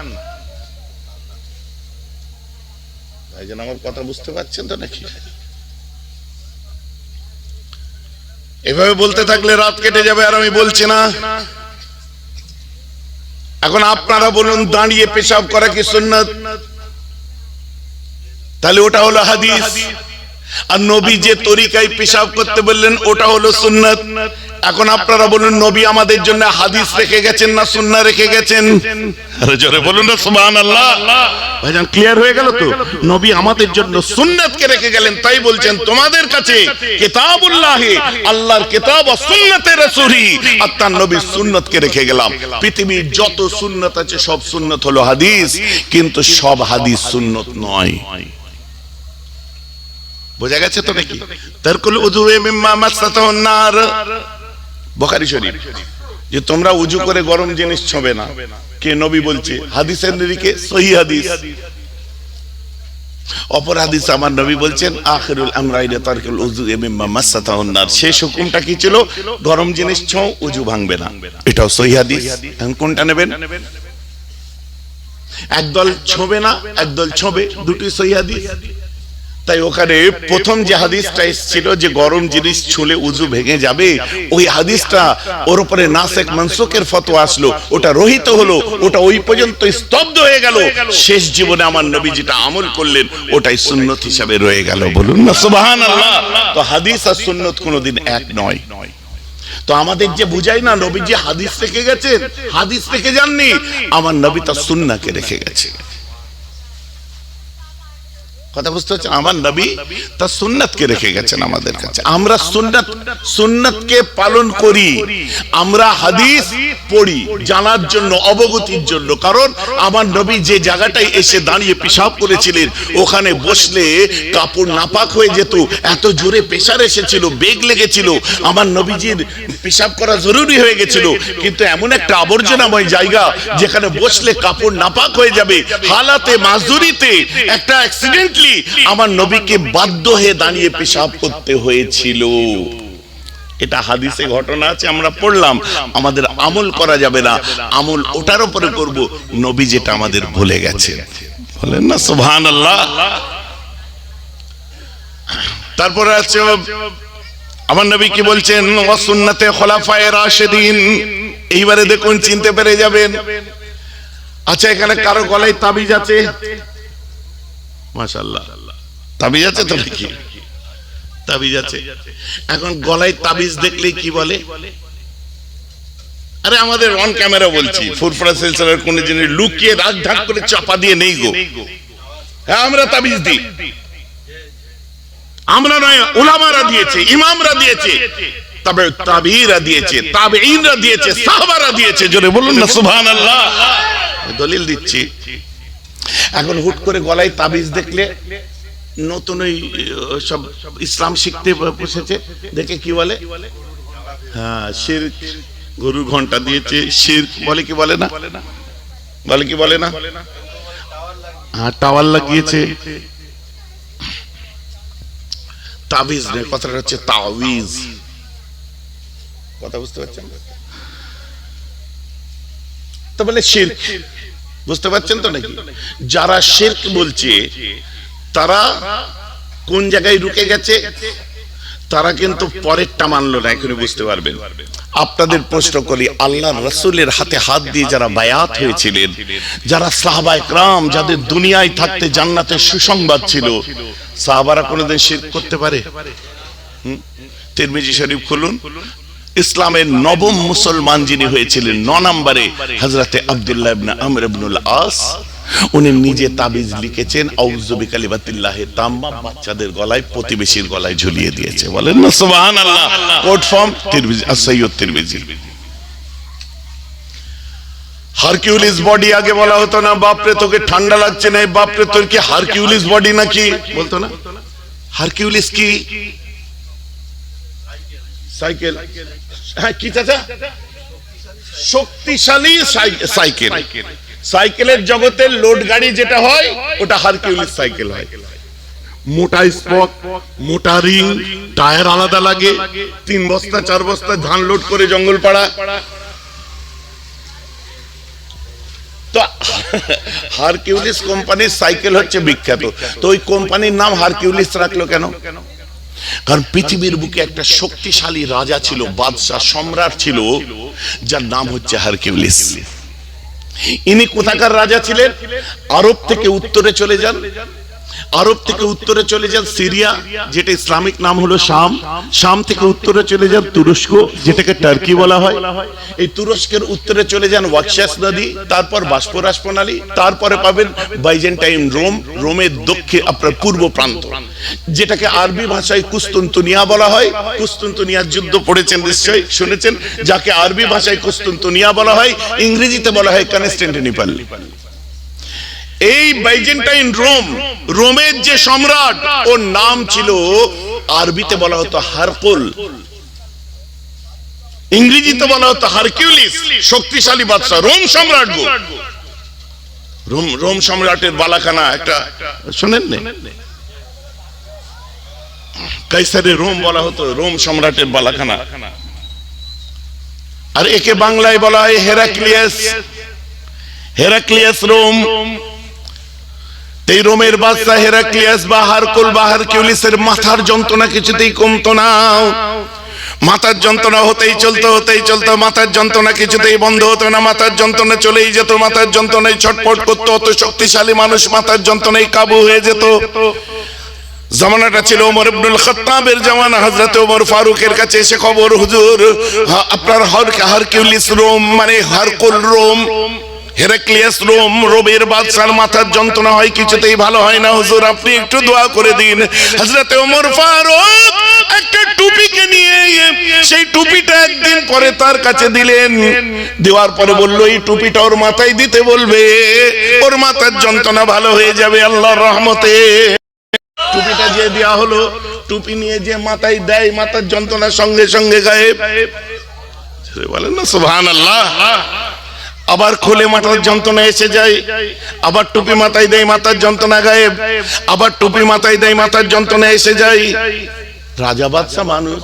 ভাইজান আমার কথা বুঝতে পারছেন তো নাকি? এভাবে বলতে থাকলে রাত কেটে যাবে আর আমি বলছি না। এখন আপনারা বলুন, দাঁড়িয়ে পেশাব করা কি সুন্নাত? তাহলে ওটা হলো হাদিস। আর নবী যে তরিকায় পেশাব করতে বললেন ওটা হলো সুন্নাত। এখন আপনারা বলুন, নবী আমাদের জন্য হাদিস রেখে গেছেন না সুন্নাহ রেখে গেছেন? আরে জোরে বলুন না সুবহানাল্লাহ। ভাইজান ক্লিয়ার হয়ে গেল তো? নবী আমাদের জন্য সুন্নাতকে রেখে গেলেন, তাই বলছেন তোমাদের কাছে কিতাবুল্লাহ, আল্লাহর কিতাব ও সুন্নতে রাসূলি, আর তার নবীর সুন্নতকে রেখে গেলাম। পৃথিবীর যত সুন্নাত আছে সব সুন্নাত হলো হাদিস, কিন্তু সব হাদিস সুন্নাত নয়। বোঝা গেছে তো নাকি? তারকুল উযুয়ে মিম্মা মাসাতাহুন নার, বুখারী শরীফ, যে তোমরা উযু করে গরম জিনিস ছোঁবে না। কে নবী বলছে? হাদিসের নিরিখে সহিহ হাদিস। অপর হাদিস আমার নবী বলছেন আখিরুল আমরাইন তারকুল উযুয়ে মিম্মা মাসাতাহুন নার। শেষ হুকুমটা কি ছিল? গরম জিনিস ছোঁও, উযু ভাঙবে না। এটাও সহিহ হাদিস। এখন কোনটা নেবেন? একদল ছোঁবে না, একদল ছোঁবে, দুটি সহিহ হাদিস। তাই ওখানে প্রথম যে হাদিসটা এসেছিল যে গরম জিনিস ছুলে উযু ভেঙে যাবে, ওই হাদিসটা ওর উপরে নাসেখ মানসুখের ফতোয়া আসলো, ওটা রহিত হলো, ওটা ওই পর্যন্ত স্তব্ধ হয়ে গেল। শেষ জীবনে আমার নবী যেটা আমল করলেন ওটাই সুন্নত হিসাবে রয়ে গেল। বলুন না সুবহানাল্লাহ। তো হাদিস আর সুন্নত কোনোদিন এক নয়। তো আমাদের যে বুঝাই না, নবী যে হাদিস রেখে গেছেন, হাদিস রেখে যাননি, আমার নবী তার সুন্নাহকে রেখে গেছে। কথা বুঝতে হচ্ছে? আমার নবী তার সুন্নাতকে রেখে গেছেন আমাদের কাছে। আমরা সুন্নাতকে পালন করি, আমরা হাদিস পড়ি জানার জন্য, অবগতির জন্য। কারণ আমার নবী যে জায়গাটায় এসে দাঁড়িয়ে পেশাব করেছিলেন, ওখানে বসলে কাপড় নাপাক হয়ে যেত, এত জোরে প্রেসার এসেছিল, বেগ লেগেছিল, আমার নবীজির পেশাব করা জরুরি হয়ে গেছিল। কিন্তু এমন একটা আবর্জনাময় জায়গা যেখানে বসলে কাপড় নাপাক হয়ে যাবে, হালাতে মাজুরিতে একটা অ্যাক্সিডেন্টলি আমার নবীকে বাধ্য হয়ে দাঁড়িয়ে পেশাব করতে হয়েছিল। এটা হাদিসে ঘটনা আছে, আমরা পড়লাম। আমাদের আমল করা যাবে না, আমল ওটার উপরে করব নবী যেটা আমাদের ভুলে গেছে। বলেন না সুবহানাল্লাহ। তারপরে আছে আমার নবী কি বলছেন? ওয়া সুন্নাতে খুলাফায়ে রাশিদিন। এইবারে দেখুন, চিনতে পেরে যাবেন। আচ্ছা, এখানে কারো গলায় তাবিজ আছে? মাশাআল্লাহ, তাবিজ আছে তো নাকি? তাবিজ আছে। এখন গলায় তাবিজ দেখলেই কি বলে? আরে আমাদের অন ক্যামেরা বলছি, ফুরফুরা সিলসিলার কোন জিনিস লুকিয়ে রাগ ঢাক করে চাপা দিয়ে নেই গো। হ্যাঁ, আমরা তাবিজ দিই। আমরা নয়, উলামারা দিয়েছে, ইমামরা দিয়েছে, তবে তাবিঈরা দিয়েছে, তাবেঈনরা দিয়েছে, সাহাবারা দিয়েছে। জোরে বলুন না সুবহানাল্লাহ। দলিল দিচ্ছি। এখন হুট করে গলায় তাবিজ দেখলে নতুন ওই সব ইসলাম শিখতে বসেছে, দেখে কি বলে? হ্যাঁ, শিরক, গরুর ঘন্টা দিয়েছে, শিরক বলে, কি বলে না? বলে কি বলে না? হ্যাঁ, টাওয়ার লাগিয়েছে। তাবিজ নেই, কথাটা হচ্ছে তাওয়িজ। কথা বুঝতে পারছেন তো? বলে শিরক, বুঝতে পারছেন তো নাকি? যারা শিরক বলছে তারা কোন জায়গায় রুকে গেছে? তারা কিন্তু পরেরটা মানলো না, এখন বুঝতে পারবেন। আপনাদের প্রশ্ন করি, আল্লাহর রাসূলের হাতে হাত দিয়ে যারা বায়াত হয়েছিলেন, যারা সাহাবায়ে কেরাম, যাদের দুনিয়ায় থাকতে জান্নাতের সুসংবাদ ছিল, সাহাবারা কোনোদিন শিরক করতে পারে? তিরমিজি শরীফ খুলুন। ইসলামের নবম মুসলমান যিনি হয়েছিলেন 9 নম্বরে, হযরতে আব্দুল্লাহ ইবনে আমর ইবনুল আস, উনি নিজে তাবিজ লিখেছেন, আউযু বিকালিমাতিল্লাহি তাম্মা, বাচ্চাদের গলায়, প্রতিবেশীর গলায় ঝুলিয়ে দিয়েছে। বলেন না সুবহানাল্লাহ। কোড ফর্ম তিরমিজি, as-সাইয়্যিদ তিরমিজি। হারকিউলিস বডি আগে বলা হতো না, বাপরে তোকে ঠান্ডা লাগছে না, বাপরে তোর কি হারকিউলিস বডি নাকি, বলতো না? হারকিউলিস কি? সাইকেল, হ্যাঁ কি চাচা, শক্তিশালী সাইকেল। সাইকেলের জগতের লোড গাড়ি যেটা হয় ওটা হারকিউলিস সাইকেল হয়। মোটা স্পক, মোটা রিং, টায়ার আলাদা লাগে, 3 বস্তা 4 বস্তা ধান লোড করে জঙ্গল পাড়া। তো হারকিউলিস কোম্পানির সাইকেল হচ্ছে বিখ্যাত। তো ওই কোম্পানির নাম হারকিউলিস রাখলো কেন? কারণ পৃথিবীর বুকে একটা শক্তিশালী রাজা ছিল, বাদশাহ সম্রাট ছিল, যার নাম হচ্ছে হারকিউলিস। ইনি কোথাকার রাজা ছিলেন? আরব থেকে উত্তরে চলে যান, আরব থেকে উত্তরে চলে যান সিরিয়া, যেটা ইসলামিক নাম হলো শাম। শাম থেকে উত্তরে চলে যান তুরস্ক, যেটাকে টার্কি বলা হয়। এই তুরস্কের উত্তরে চলে যান ওয়াকশাস নদী, তারপর বাষ্পরাস প্রণালী, তারপরে পাবেন বাইজেন্টাইন রোম। রোমের দক্ষিণ আপনার পূর্ব প্রান্ত, যেটাকে আরবি ভাষায় কুস্তুনতুনিয়া বলা হয়। কুস্তুনতুনিয়ার যুদ্ধ পড়েছেন নিশ্চয়ই, শুনেছেন, যাকে আরবি ভাষায় কুস্তুনতুনিয়া বলা হয়, ইংরেজিতে বলা হয় কনস্টান্টিনোপল। এই বাইজেন্টাইন রোম, রোমের যে সম্রাট, ওর নাম ছিল, আরবিতে বলা হতো হারকুল, ইংরেজিতে বলা হতো হারকিউলিস। শক্তিশালী বাদশা, রোম সম্রাট গো। রোম সম্রাটের বালাখানা একটা শোনেন না, কাইসারে রোম বলা হতো, রোম সম্রাটের বালাখানা। আর একে বাংলায় বলা হয় হেরাক্লিয়াস। Heraclius Rome. এই রোমের বাদশা হেরাক্লিয়াস বা হারকুল বা হারকিউলিসের মাথার যন্ত্রণা কিছুতেই কমতো না। মাথার যন্ত্রণা হতেই চলতো, মাথার যন্ত্রণা কিছুতেই বন্ধ হতো না, মাথার যন্ত্রণা চলেই যেত, মাথার যন্ত্রণায় ছটফট করতো। অত শক্তিশালী মানুষ মাথার যন্ত্রণায় কাবু হয়ে যেত। জামানাটা ছিল ওমর ইবনুল খাত্তাবের জামানা। হযরত ওমর ফারুকের কাছে এসে খবর, হুজুর আপনার হারকিউলিস রোম মানে হারকুল রোম, হেরাক্লিয়াস রোম, রোমের বাদশার মাথার যন্ত্রণা হয়, কিছুতেই ভালো হয় না, হুজুর আপনি একটু দোয়া করে দিন। হযরত ওমর ফারুক একটা টুপিকে নিয়ে সেই টুপিটা একদিন পরে তার কাছে দিলেন। দেওয়ার পরে বলল, এই টুপিটা ওর মাথায় দিতে বলবে, ওর মাথার যন্ত্রণা ভালো হয়ে যাবে আল্লাহর রহমতে। টুপিটা যে দেওয়া হলো, টুপি নিয়ে যে মাথায় দেয়, মাথার যন্ত্রণা সঙ্গে সঙ্গে গায়েব। বলেন না সুবহানাল্লাহ। আবার খুলে মাথার যন্ত্রণা এসে যায়, আবার টুপি মাথায় দেয়, মাথার যন্ত্রণা গায়েব, আবার টুপি মাথায় দেয়, মাথার যন্ত্রণা এসে যায়। রাজা বাদশা মানুষ,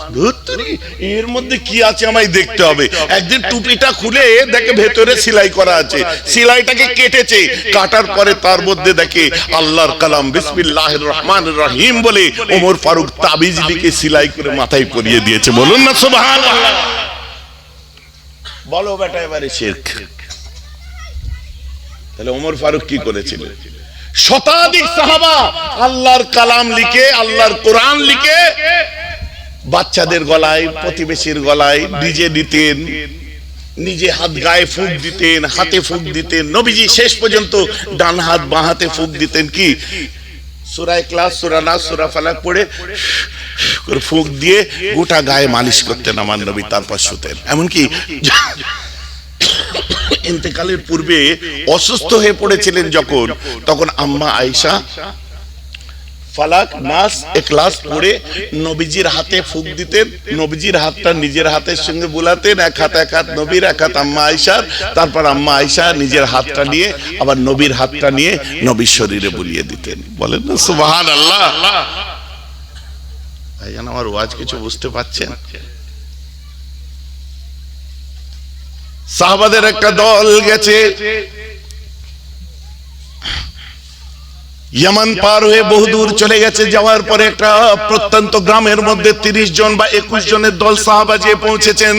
এর মধ্যে কি আছে আমায় দেখতে হবে। একদিন টুপিটা খুলে দেখে ভেতরে সেলাই করা আছে, সেলাইটাকে কেটেছে, কাটার পরে তার মধ্যে দেখে আল্লাহর কালাম বিসমিল্লাহির রহমানির রহিম বলে ওমর ফারুক তাবিজ লিখে সেলাই করে মাথায় পরিয়ে দিয়েছে। বলুন না সুবহানাল্লাহ। বলো বেটা এবারে শিরক। তাহলে ওমর ফারুক কি করেছিল? শতাধিক সাহাবা আল্লাহর কালাম লিখে, আল্লাহর কোরআন লিখে বাচ্চাদের গলায়, প্রতিবেশীর গলায় নিজে দিতেন, নিজে হাত গায়ে ফুঁক দিতেন, হাতে ফুঁক দিতেন। নবীজি শেষ পর্যন্ত ডান হাত বাঁ হাতে ফুঁক দিতেন। কি সূরা ইখলাস, সূরা নাস, সূরা ফালাক পড়ে ফুঁক দিয়ে গোটা গায়ে মালিশ করতেন আমার নবী, তারপর শুতেন। এমনকি ইন্তেকালের পূর্বে অসুস্থ হয়ে পড়েছিলেন যখন, তখন আম্মা আয়েশা ফালাক, নাস, ইখলাস পড়ে নবীজির হাতে ফুঁক দিতেন। নবীজির হাতটা নিজের হাতের সঙ্গে বুলাতেন, এক হাত নবীর, এক হাত আম্মা আয়েশার। তারপর আম্মা আয়েশা নিজের হাতটা নিয়ে আবার নবীর হাতটা নিয়ে নবীর শরীরে বুলিয়ে দিতেন। বলেন না সুবহানাল্লাহ। ভাইজান আমার ওয়াজ কিছু বুঝতে পারছেন? সাহাবাদের একটা দল গেছে ইয়ামান পার হয়ে বহুদূর চলে গেছে। যাওয়ার পরে একটা প্রত্যন্ত গ্রামের মধ্যে 30 জন বা 21 জনের দল সাহাবা যে পৌঁছেছেন।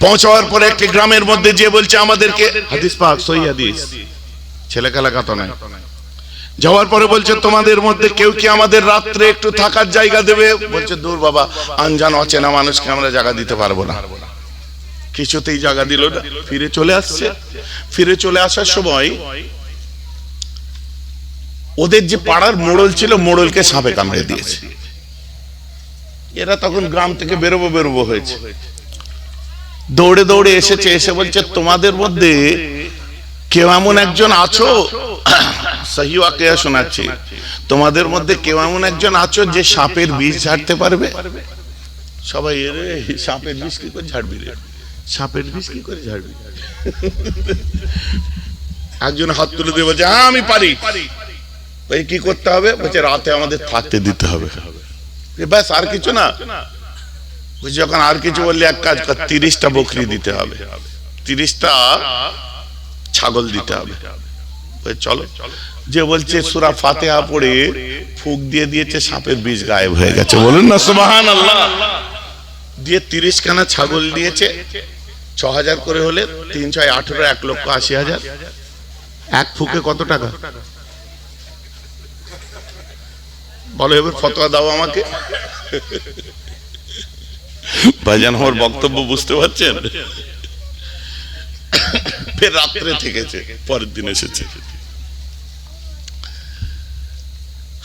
পৌঁছার পরে একটা গ্রামের মধ্যে যে বলছে আমাদেরকে, হাদিস পাক সহিহ হাদিস, ছেলে খেলা কথা নয়। যাওয়ার পরে বলছে তোমাদের মধ্যে কেউ কি আমাদের রাত্রে একটু থাকার জায়গা দেবে? বলছে দূর বাবা, আনজান অচেনা মানুষকে আমরা জায়গা দিতে পারবো না। কিছুতেই জায়গা দিল না, ফিরে চলে আসছে। ফিরে চলে আসার সময় ওদের যে পাড়ার মোড়ল ছিল, মোড়লকে সাপে কামড়ে দিয়েছে। এরা তখন গ্রাম থেকে বেরোবো হয়েছে, দৌড়ে দৌড়ে এসেছে। এসে বলছে তোমাদের মধ্যে কেউ এমন একজন আছো, সহিহ ওয়াকিয়া শোনাচ্ছি, তোমাদের মধ্যে কেউ এমন একজন আছো যে সাপের বিষ ঝাড়তে পারবে? সবাই এরে সাপের বিষ কি করে ঝাড়বি রে, সাপের বিষ কি করে ঝাড়বি? একজন হাত তুলে দিয়ে বলছে হ্যাঁ আমি পারি। কি করতে হবে? বলছে রাতে আমাদের থাকতে দিতে হবে, ব্যাস, আর কিছু না। যখন আর কিছু বললে এক কাজ কর, 30টা বকরি দিতে হবে, 30টা ছাগল দিতে হবে। চলো, যে বলছে সূরা ফাতিহা পড়ে ফুক দিয়ে দিয়েছে, সাপের বিষ গায়েব হয়ে গেছে। বলুন না সুবহানাল্লাহ। দিয়ে 30 খানা ছাগল দিয়েছে, 6000 করে হলে 3 6 18, 1,80,000। এক ফুকে কত টাকা বলো? এবার ফতোয়া দাও আমাকে। ভাইজান আমার বক্তব্য বুঝতে পারছেন? ফের রাত্রে থেকেছে, পরের দিন এসেছে।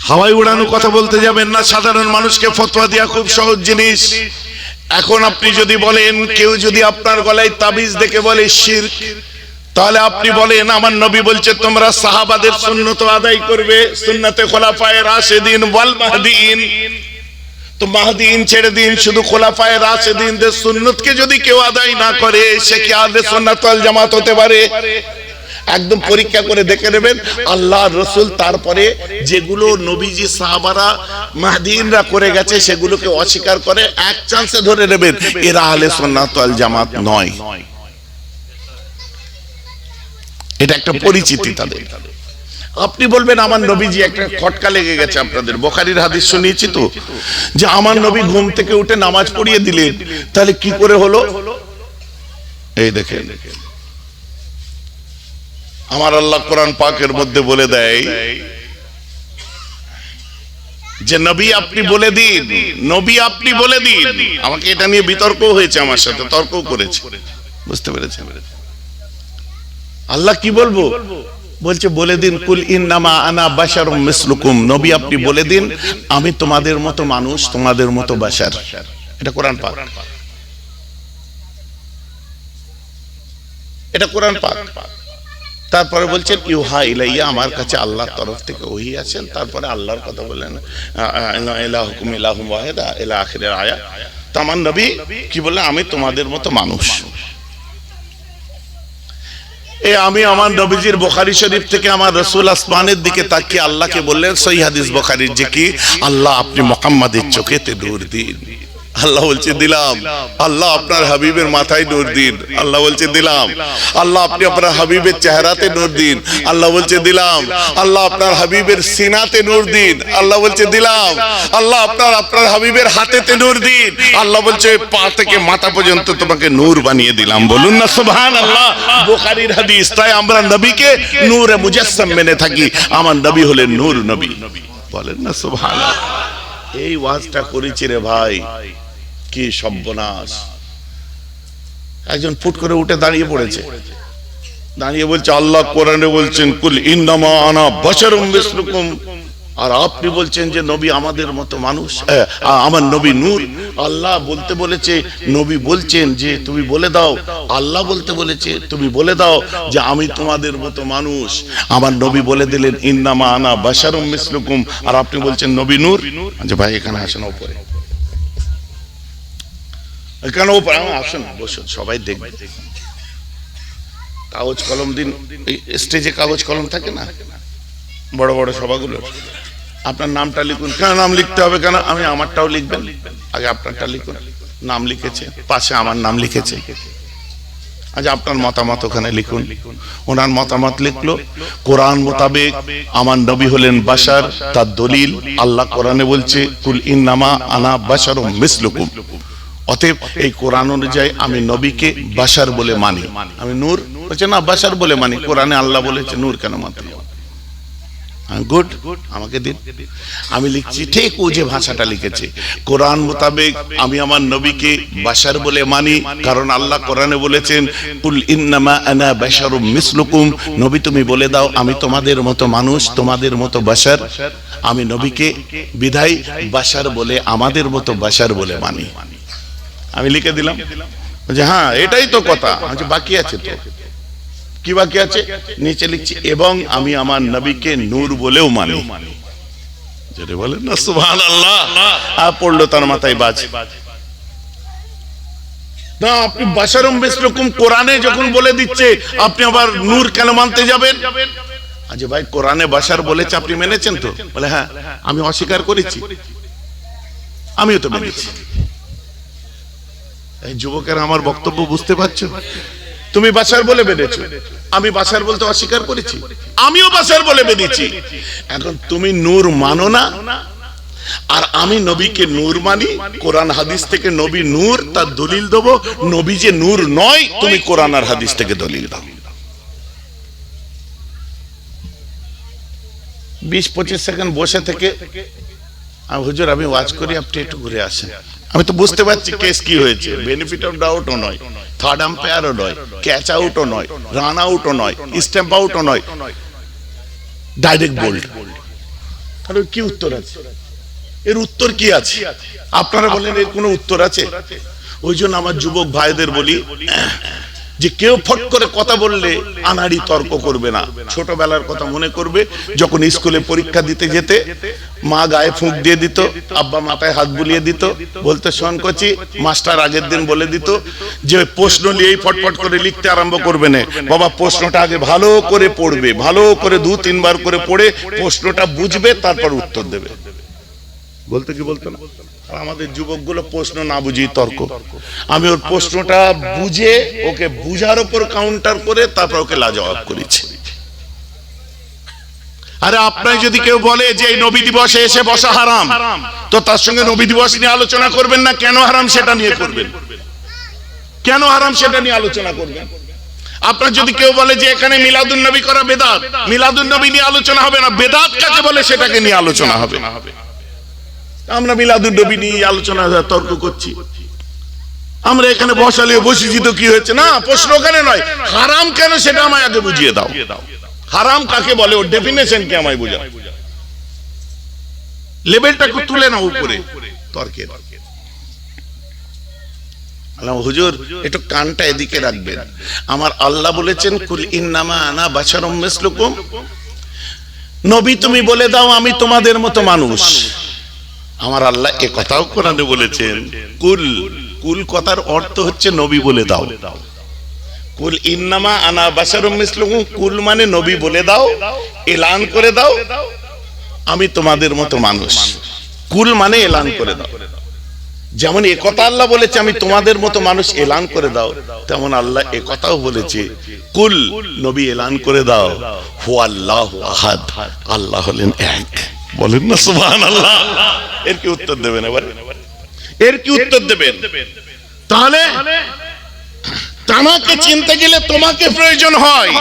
হাওয়ায় উড়ানো কথা বলতে যাবেন না, সাধারণ মানুষকে ফতোয়া দেওয়া খুব সহজ জিনিস। এখন আপনি যদি বলেন, কেউ যদি আপনার গলায় তাবিজ দেখে বলে শিরক, তাহলে আপনি বলেন আমার নবী বলছে তোমরা সাহাবাদের সুন্নত আদায় করবে, সুন্নতে খোলাফায়ে রাশিদিন ওয়াল মাহদিন। তো মাহদিন ছেড়ে দিন, শুধু খোলাফায়ে রাশিদিনদের সুন্নতকে যদি কেউ আদায় না করে, সে কি আহলে সুন্নাত ওয়াল জামাত হতে পারে? একদম পরীক্ষা করে দেখে নেবেন। আল্লাহর রাসূল তারপরে যেগুলো নবীজি সাহাবারা মাহদিনরা করে গেছে সেগুলোকে অস্বীকার করে, এক চান্সে ধরে নেবেন এরা আহলে সুন্নাত ওয়াল জামাত নয়। এটা একটা পরিচিতি তাদের। আপনি বলবেন আমার নবীজি, একটা খটকা লেগে গেছে আপনাদের। বুখারীর হাদিস শুনিয়েছি তো, যে আমার নবী ঘুম থেকে উঠে নামাজ পড়িয়ে দিলেন, তাহলে কি করে হলো? এই দেখেন, আমার আল্লাহ কোরআন পাকের মধ্যে বলে দেয় যে নবী আপনি বলে দিন, নবী আপনি বলে দিন। আমাকে এটা নিয়ে বিতর্ক হয়েছে, আমার সাথে তর্ক করেছে, বুঝতে পেরেছেন? আল্লাহ কি বলবো? বলছে বলে দিন কুল ইন্নামা আনা বাশারুম মিসলুকুম, নবী আপনি বলে দিন আমি তোমাদের মতো মানুষ, তোমাদের মতো বাশার। এটা কোরআন পাক, এটা কোরআন পাক। তারপরে বলছেন ইউহা ইলাইয়া, আমার কাছে আল্লাহর তরফ থেকে ওহী আছেন। তারপরে আল্লাহর কথা বললেন ইলাহুকুম ইলাহুম ওয়াহিদা ইলা আখিরের আয়াত। তো আমার নবী কি বললেন? আমি তোমাদের মতো মানুষ। আমি আমার নবীজির বুখারী শরীফ থেকে আমার রাসূল আসমানের দিকে তাকিয়ে আল্লাহকে বললেন, সহিহ হাদিস বুখারীর, যে কি আল্লাহ আপনি মুহাম্মাদের চোখেতে নূর দিন। আল্লাহ বলছে দিলাম। আল্লাহ আপনার হাবিবের মাথায় নূর দিন। আল্লাহ বলছে দিলাম। আল্লাহ আপনি আপনার হাবিবের চেহারাতে নূর দিন। আল্লাহ বলছে দিলাম। আল্লাহ আপনার হাবিবের সিনাতে নূর দিন। আল্লাহ বলছে দিলাম। আল্লাহ আপনার হাবিবের হাতেতে নূর দিন। আল্লাহ বলছে পা থেকে মাথা পর্যন্ত তোমাকে নূর বানিয়ে দিলাম। বলুন না সুবহানাল্লাহ। বুখারীর হাদিস। তাই আমরা নবীকে নূরে মুজাসসাম মেনে থাকি। আমার নবী হলেন নূর নবী। বলেন না সুবহানাল্লাহ। এই ওয়াজটা করেছি রে ভাই, কি সর্বনাশ। একজন ফুট করে উঠে দাঁড়িয়ে পড়েছে, দাঁড়িয়ে বলছে আল্লাহ কোরআনে বলছেন কুল ইন্নামা আনা বাশারুম মিসলুকুম, আর আপনি বলছেন যে নবী আমাদের মতো মানুষ, আমার নবী নূর। আল্লাহ বলতে বলেছে, নবী বলছেন যে তুমি বলে দাও। আল্লাহ বলতে বলেছে তুমি বলে দাও যে আমি তোমাদের মতো মানুষ। আমার নবী বলে দিলেন ইন্নামা আনা বাশারুম মিসলুকুম, আর আপনি বলছেন নবী নূর। আচ্ছা ভাই এখানে আসেন, উপরে এখানে উপরে আসুন, বসুন, সবাই দেখবে। কাগজ কলম দিন, স্টেজে কাগজ কলম থাকে না বড় বড় সভাগুলো, আপনার নামটা লিখুন। কেন নাম লিখতে হবে? কেন? আমি আমারটাও লিখবেন, আগে আপনারটা লিখুন। নাম লিখেছে, পাশে আমার নাম লিখেছে। আচ্ছা আপনার মতামত ওখানে লিখুন। ওনার মতামত লিখলো, কোরআন মোতাবেক আমার নবী হলেন বাশার। তার দলিল আল্লাহ কোরআনে বলছে কুল ইন্নামা আনা বাশারুম মিসলুকুম। অতএব এই কোরআন অনুযায়ী আমি নবীকে বাশার বলে মানি। আমি নূর বলছে না, বাশার বলে মানি। কোরআনে আল্লাহ বলেছে নূর, কেন মানতে হবে? গুড, আমাকে দিন। আমি লিখছি ঠিক ও যে ভাষাটা লিখেছে। কোরআন মোতাবেক আমি আমার নবীকে বাশার বলে মানি, কারণ আল্লাহ কোরআনে বলেছেন কুল ইন্নামা আনা বাশারুম মিসলুকুম, নবী তুমি বলে দাও আমি তোমাদের মতো মানুষ, তোমাদের মতো বাশার। আমি নবীকে বিধায় বাশার বলে, আমাদের মতো বাশার বলে মানি। আমি লিখে দিলাম যে হ্যাঁ এটাই তো কথা। বাকি আছে তো কি বাকি আছে? নিচে লিখছি এবং আমি আমার নবীকে নূর বলেও মানি। যেটা বলেন না সুবহানাল্লাহ। পড়লো তার মাথায় বাজ। না, আপনি বাশারুম মিসলুকুম কোরআনে যখন বলে দিচ্ছে, আপনি আবার নূর কেন মানতে যাবেন? আচ্ছা ভাই, কোরআনে বাশার বলেছে, আপনি মেনেছেন তো? বলে হ্যাঁ, আমি অস্বীকার করেছি, আমিও তো মেনেছি। এই যুবকেরা আমার বক্তব্য বুঝতে পারছো? তুমি বাশার বলে বেঁধেছো, আমি বাশার বলতে অস্বীকার করেছি, আমিও বাশার বলে বেঁধেছি। এখন তুমি নূর মানো না, আর আমি নবীকে নূর মানি। কোরআন হাদিস থেকে নবী নূর, তার দলিল দেবো। নবী যে নূর নয়, তুমি কোরআন আর হাদিস থেকে দলিল দাও। 20-25 সেকেন্ড বসে থেকে হুজুর আমি ওয়াজ করি, আপনি একটু ঘুরে আসেন। আমি তো বুঝতে পারছি কেস কি হয়েছে। বেনিফিট অফ ডাউটও নয়, থার্ড আম্পায়ারও নয়, ক্যাচ আউটও নয়, রান আউটও নয়, স্ট্যাম্প আউটও নয়, ডাইরেক্ট বোল্ড। তাহলে কি উত্তর আছে? এর উত্তর কি আছে? আপনারা বলেন এর কোনো উত্তর আছে? ওই জন্য আমার যুবক ভাইদের বলি যে কেউ ফট করে কথা বললে আনাড়ি তর্ক করবে না। ছোটবেলার কথা মনে করবে, যখন স্কুলে পরীক্ষা দিতে যেতে মা গায়ে ফুঁক দিয়ে দিত, আব্বা মাথায় হাত বুলিয়ে দিত, বলতে শোন কচি, মাস্টার আগের দিন বলে দিত যে প্রশ্ন নিয়েই ফটফট করে লিখতে আরম্ভ করবে না বাবা, প্রশ্নটা আগে ভালো করে পড়বে, ভালো করে 2-3 বার করে পড়ে প্রশ্নটা বুঝবে, তারপর উত্তর দেবে। বলতে কি বলতো না? আমাদের যুবকগুলো প্রশ্ন না বুঝেই তর্ক। আমি ওর প্রশ্নটা বুঝে ওকে বুঝার উপর কাউন্টার করে তারপর ওকে লাজবাব করেছি। আরে আপনার যদি কেউ বলে যে এই নবী দিবসে এসে বসা হারাম, তো তার সঙ্গে নবী দিবস নিয়ে আলোচনা করবেন না? কেন হারাম সেটা নিয়ে করবেন, কেন হারাম সেটা নিয়ে আলোচনা করবেন। আপনার যদি কেউ বলে যে এখানে মিলাদুন নবী করা বেদাত, মিলাদুন নবী নিয়ে আলোচনা হবে না, বেদাত কাকে বলে সেটাকে নিয়ে আলোচনা হবে। আমরা মিলাদুন নবী নিয়ে আলোচনা তর্ক করছি। আমরা এখানে বসালে বসেছি তো কি হয়েছে? না, প্রশ্ন ওখানে নয়, হারাম কেন সেটা আমায় আগে বুঝিয়ে দাও। হারাম কাকে বলে, ওর ডেফিনেশন কি আমায় বুঝাও। লেভেলটা তুলে নাও উপরে তর্কের। হুজুর একটু কানটা এদিকে রাখবেন। আমার আল্লাহ বলেছেন কুল ইন্নামা আনা বাশারুম মিসলুকুম, নবী তুমি বলে দাও আমি তোমাদের মতো মানুষ। আমার আল্লাহ এ কথাও কোরআনে বলেছেন। কুল, কুল কথার অর্থ হচ্ছে নবী বলে দাও। কুল ইন্নামা আনা বাশারুম মিসলুকুম, কুল মানে নবী বলে দাও, এলান করে দাও আমি তোমাদের মতো মানুষ। কুল মানে এলান করে দাও। যেমন এ কথা আল্লাহ বলেছে আমি তোমাদের মতো মানুষ, এলান করে দাও, তেমন আল্লাহ এ কথাও বলেছে কুল, নবী এলান করে দাও হুয়াল্লাহু আহাদ, আল্লাহ হলেন এক। বলেন না সুবহানাল্লাহ। এর কি উত্তর দেবেন এবার? এর কি উত্তর দেবেন? তাহলে তানাকে চিনতে গেলে তোমাকে প্রয়োজন হয়।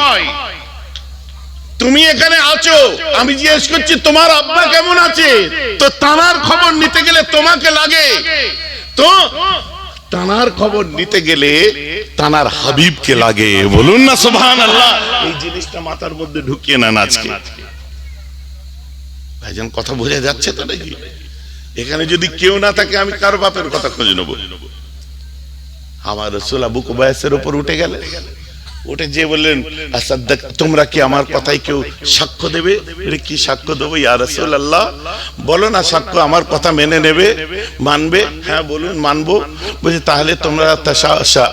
তুমি এখানে আছো, আমি জিজ্ঞেস করছি তোমার আব্বা কেমন আছে, তো তানার খবর নিতে গেলে তোমাকে লাগে। তো তানার খবর নিতে গেলে তানার হাবিবকে লাগে। বলুন না সুবহানাল্লাহ। এই জিনিসটা মাথার মধ্যে ঢুকিয়ে নেন আজকে। ভাইজান কথা বোঝা যাচ্ছে তো নাকি? এখানে যদি কেউ না থাকে আমি কার বাপের কথা খুঁজে নেব? আমার রাসূল আবু কুবাইসের উপর উঠে গেলে, উঠে যে বললেন আসাদ্দাক, তোমরা কি আমার কথাই কেউ সাক্ষ্য দেবে? কি সাক্ষ্য দেবো ইয়া রাসূলুল্লাহ? বলো না সাক্ষ্য, আমার কথা মেনে নেবে, মানবে? হ্যাঁ বলুন মানবো। বলছে তাহলে তোমরা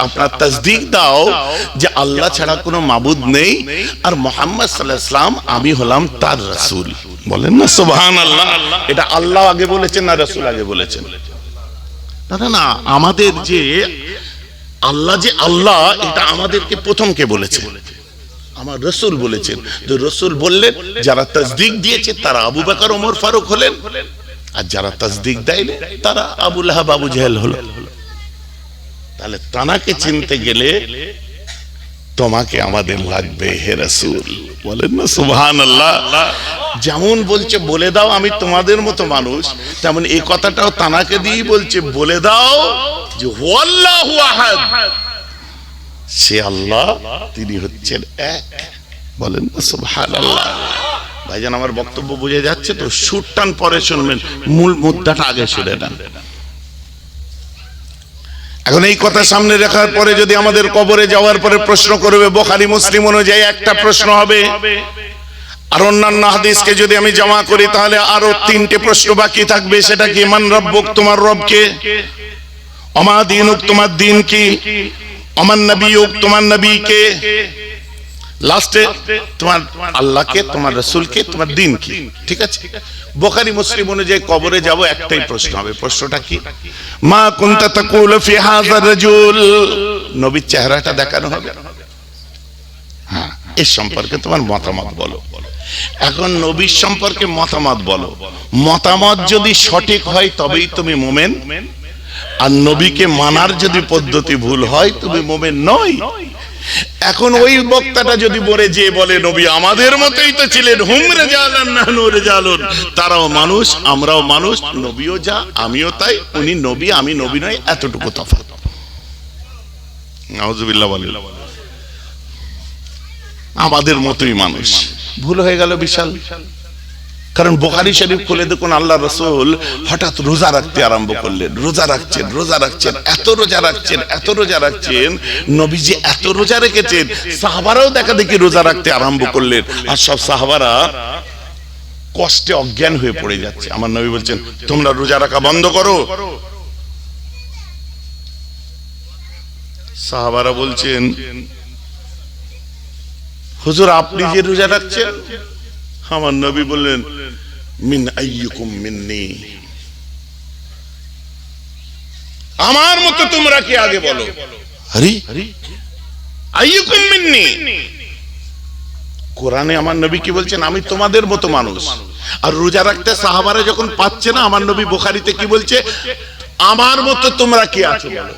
আপনার তাসদীক দাও যে আল্লাহ ছাড়া কোনো মাবুদ নেই, আর মুহাম্মদ সাল্লাল্লাহু আলাইহি ওয়াসাল্লাম আমি হলাম তার রাসূল। বলেন না সুবহানাল্লাহ। এটা আল্লাহ আগে বলেছেন না রাসূল আগে বলেছেন? দাদা না, আমাদের যে আল্লাহ যে আল্লাহ, এটা আমাদেরকে প্রথম কে বলেছে? আমার রাসূল বলেছেন। তো রাসূল বললেন, যারা তাসদীক দিয়েছে তারা আবু বকর ওমর ফারুক হলেন, আর যারা তাসদীক দেয়নি তারা আবু লাহাব আবু জাহেল হলো। তাহলে তানাকে চিনতে গেলে তোমাকে আমাদের লাগবে হে রাসূল। বলেন না সুবহানাল্লাহ। যেমন বলছে বলে দাও আমি তোমাদের মতো মানুষ, তেমন এই কথাটাও তানাকে দিয়ে বলছে বলে দাও যে হুয়াল্লাহু আহাদ, সে আল্লাহ, তিনি হচ্ছেন এক। বলেন না সুবহানাল্লাহ। ভাইজান আমার বক্তব্য বুঝে যাচ্ছে তো? সুর টান পরে শুনবেন, মূল মুদ্রাটা আগে শুনে নেন। এখন এই কথা সামনে রাখার পরে যদি আমাদের কবরে যাওয়ার পরে প্রশ্ন করবে, বুখারী মুসলিম অনুযায়ী একটা প্রশ্ন হবে, আর অন্যান্য হাদিসকে যদি আমি জমা করি তাহলে আরো 3টে প্রশ্ন বাকি থাকবে। সেটা কি? মান রব্বুক, তোমার রব কে? অমা দীনুক, তোমার দিন কি, অমান নবিয়ুক, তোমার নবীকে, লাস্টে তোমার আল্লাহকে, তোমার রাসূলকে, তোমার দিন কি। ঠিক আছে, বুখারী মুসলিম অনুযায়ী কবরে যাব একটাই প্রশ্ন হবে। প্রশ্নটা কি? মা কুনতা তাকুলু ফি হাযার রাজুল, নবীর চেহারাটা দেখানো হবে। হ্যাঁ, এর সম্পর্কে তোমার মতামত বলো। এখন নবীর সম্পর্কে মতামত বলো, মতামত যদি সঠিক হয় তবেই তুমি মুমিন, আর নবীকে মানার যদি পদ্ধতি ভুল হয় তুমি মুমিন নয়। এখন ওই বক্তাটা যদি বলে যে বলে নবী আমাদের মতোই তো ছিলেন, হুম রিজালান নাহনু রিজালুন, তারাও মানুষ আমরাও মানুষ, নবীও যা আমিও তাই, উনি নবী আমি নবী নয়, এতটুকু তফাৎ। নাউজুবিল্লাহ বলেন, আমাদের মতোই মানুষ। ভুল হয়ে গেল বিশাল। কারণ বুখারী শরীফ খুলে দেখুন, আল্লাহ রাসূল হঠাৎ রোজা রাখতে আরম্ভ করলেন। রোজা রাখছেন, রোজা রাখছেন, এত রোজা রাখছেন, এত রোজা রাখছেন, নবীজি এত রোজা রেখেছেন, সাহাবারাও দেখা দেখি রোজা রাখতে আরম্ভ করলেন। আর সব সাহাবারা কষ্টে অজ্ঞান হয়ে পড়ে যাচ্ছে। আমার নবী বলছেন তোমরা রোজা রাখা বন্ধ করো। সাহাবারা বলছেন হুজুর আপনি যে রোজা রাখছেন, আমার নবী বললেন মিন আইয়ুকুম মিন্নি, আমার মতো তোমরা কি, আগে বলো। আরে আইয়ুকুম মিন্নি, কোরআনে আমার নবী কি বলছেন? আমি তোমাদের মতো মানুষ। আর রোজা রাখতে সাহাবারা যখন পাচ্ছে না, আমার নবী বুখারীতে কি বলছে? আমার মতো তোমরা কি আছো বলো।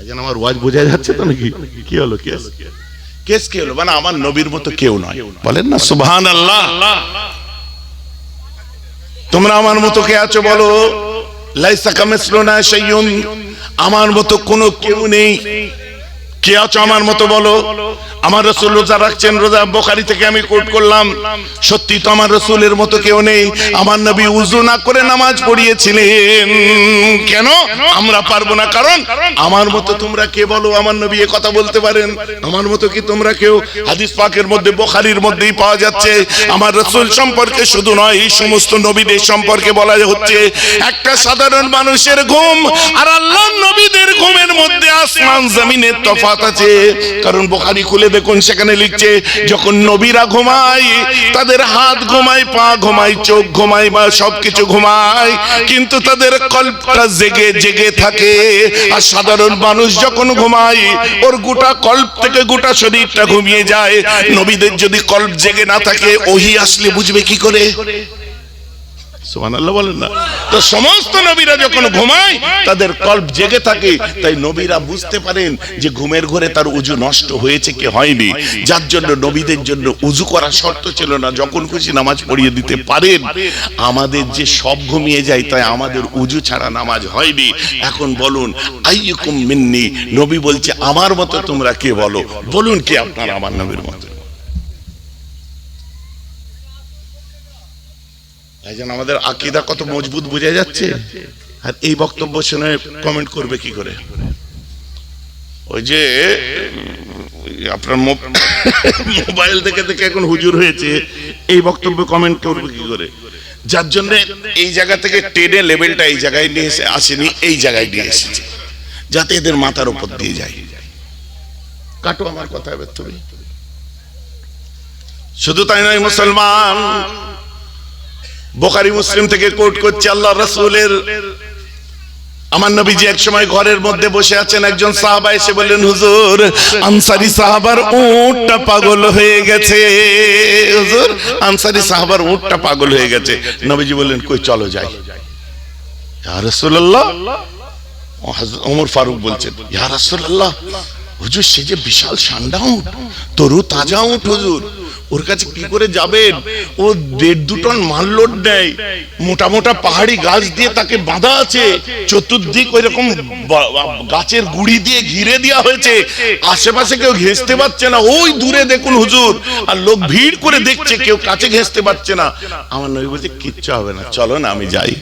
এখন আমার ওয়াজ বোঝা যাচ্ছে তো নাকি? কি হলো কেস? কেস কি হলো? মানে আমার নবীর মতো কেউ নয়, বলেন না সুবহানাল্লাহ। তোমরা আমার মতো কে আছো বলো। লাইসা কামিসলুনা শাইউন, আমার মতো কোনো কেউ নেই। কে আছো আমার মতো বলো। আমার রাসূল রোজা রাখছেন, রোজা বুখারী থেকে আমি কোট করলাম। সত্যি তো আমার রাসূলের মতো কেউ নেই। আমার নবী ওযু না করে নামাজ পড়িয়েছিলেন। কেন আমরা পারবো না? কারণ আমার মতো তোমরা কে বলো। আমার নবী এই কথা বলতে পারেন, আমার মতো কি তোমরা কেউ? হাদিস পাকের মধ্যে বুখারীর মধ্যেই পাওয়া যাচ্ছে। আমার রাসূল সম্পর্কে শুধু নয়, এই সমস্ত নবীদের সম্পর্কে বলা হচ্ছে একটা সাধারণ মানুষের ঘুম আর আল্লাহর নবীদের ঘুমের মধ্যে আসমান জমিনের তফাৎ আছে। কারণ বুখারী খুলে দেখুন, সেখানে লিখছে যখন নবীরা ঘুমায় তাদের হাত ঘুমায়, পা ঘুমায়, চোখ ঘুমায়, বা সবকিছু ঘুমায়, কিন্তু তাদের কল্পটা জেগে জেগে থাকে। আর সাধারণ মানুষ যখন ঘুমায় ওর গোটা কল্প থেকে গোটা শরীরটা ঘুমিয়ে যায়। নবীদের যদি কল্প জেগে না থাকে, ওহী আসলে বুঝবে কি করে? সুবহানাল্লাহ বলেন না। তো সমস্ত নবীরা যখন ঘুমায় তাদের কল্প জেগে থাকে, তাই নবীরা বুঝতে পারেন যে ঘুমের ঘরে তার উজু নষ্ট হয়েছে কি হয়নি। যার জন্য নবীদের জন্য উজু করা শর্ত ছিল না, যখন খুশি নামাজ পড়িয়ে দিতে পারেন। আমাদের যে সব ঘুমিয়ে যায়, তাই আমাদের উজু ছাড়া নামাজ হয়নি। এখন বলুন আইয়ুকুম মিন্নি, নবী বলছে আমার মতো তোমরা কে বলো। বলুন কে আপনারা আমার নবীর মতো? এইজন আমাদের আকীদা কত মজবুত বোঝা যাচ্ছে। আর এই বক্তব্য শুনে কমেন্ট করবে কি করে? ওই যে আপনার মোবাইল দেখে দেখে এখন হুজুর হয়েছে, এই বক্তব্য কমেন্ট করবে কি করে? যার জন্য এই জায়গা থেকে টেনে লেভেলটা এই জায়গায় নিয়ে এসে আসেনি, এই জায়গায় নিয়ে এসেছে, যাতে এদের মাথার উপর দিয়ে যায়। কাটো আমার কথা এবার তুমি। শুধু তাই নয় মুসলমান, বুখারী মুসলিম থেকে কোট করছে আল্লাহ রাসূলের, আমার নবীজি এক সময় ঘরের মধ্যে বসে আছেন, একজন সাহাবা এসে বললেন হুজুর আনসারী সাহাবার উটটা পাগল হয়ে গেছে। হুজুর আনসারী সাহাবার উটটা পাগল হয়ে গেছে। নবীজি বললেন কই চলো যাই। ইয়া রাসূলুল্লাহ, ওমর ফারুক বলছেন ইয়া রাসূলুল্লাহ, হুজুর সে যে বিশাল ষান্ডা উট, তরু তাজা উট, হুজুর ওর কাছে কি করে যাবেন? ও 1.5-2 টন মাল লোড নেয়, মোটা মোটা পাহাড়ি গাছ দিয়ে তাকে বাঁধা আছে, চতুর্দিক ওই রকম গাছের গুড়ি দিয়ে ঘিরে দেওয়া হয়েছে, আশেপাশে কেউ ঘেঁষতে পারছে না। ওই দূরে দেখুন হুজুর, আর লোক ভিড় করে দেখছে, কেউ কাছে ঘেঁষতে পারছে না। আমার নবী বলছে কিচ্ছু হবে না, চলো না আমি যাই।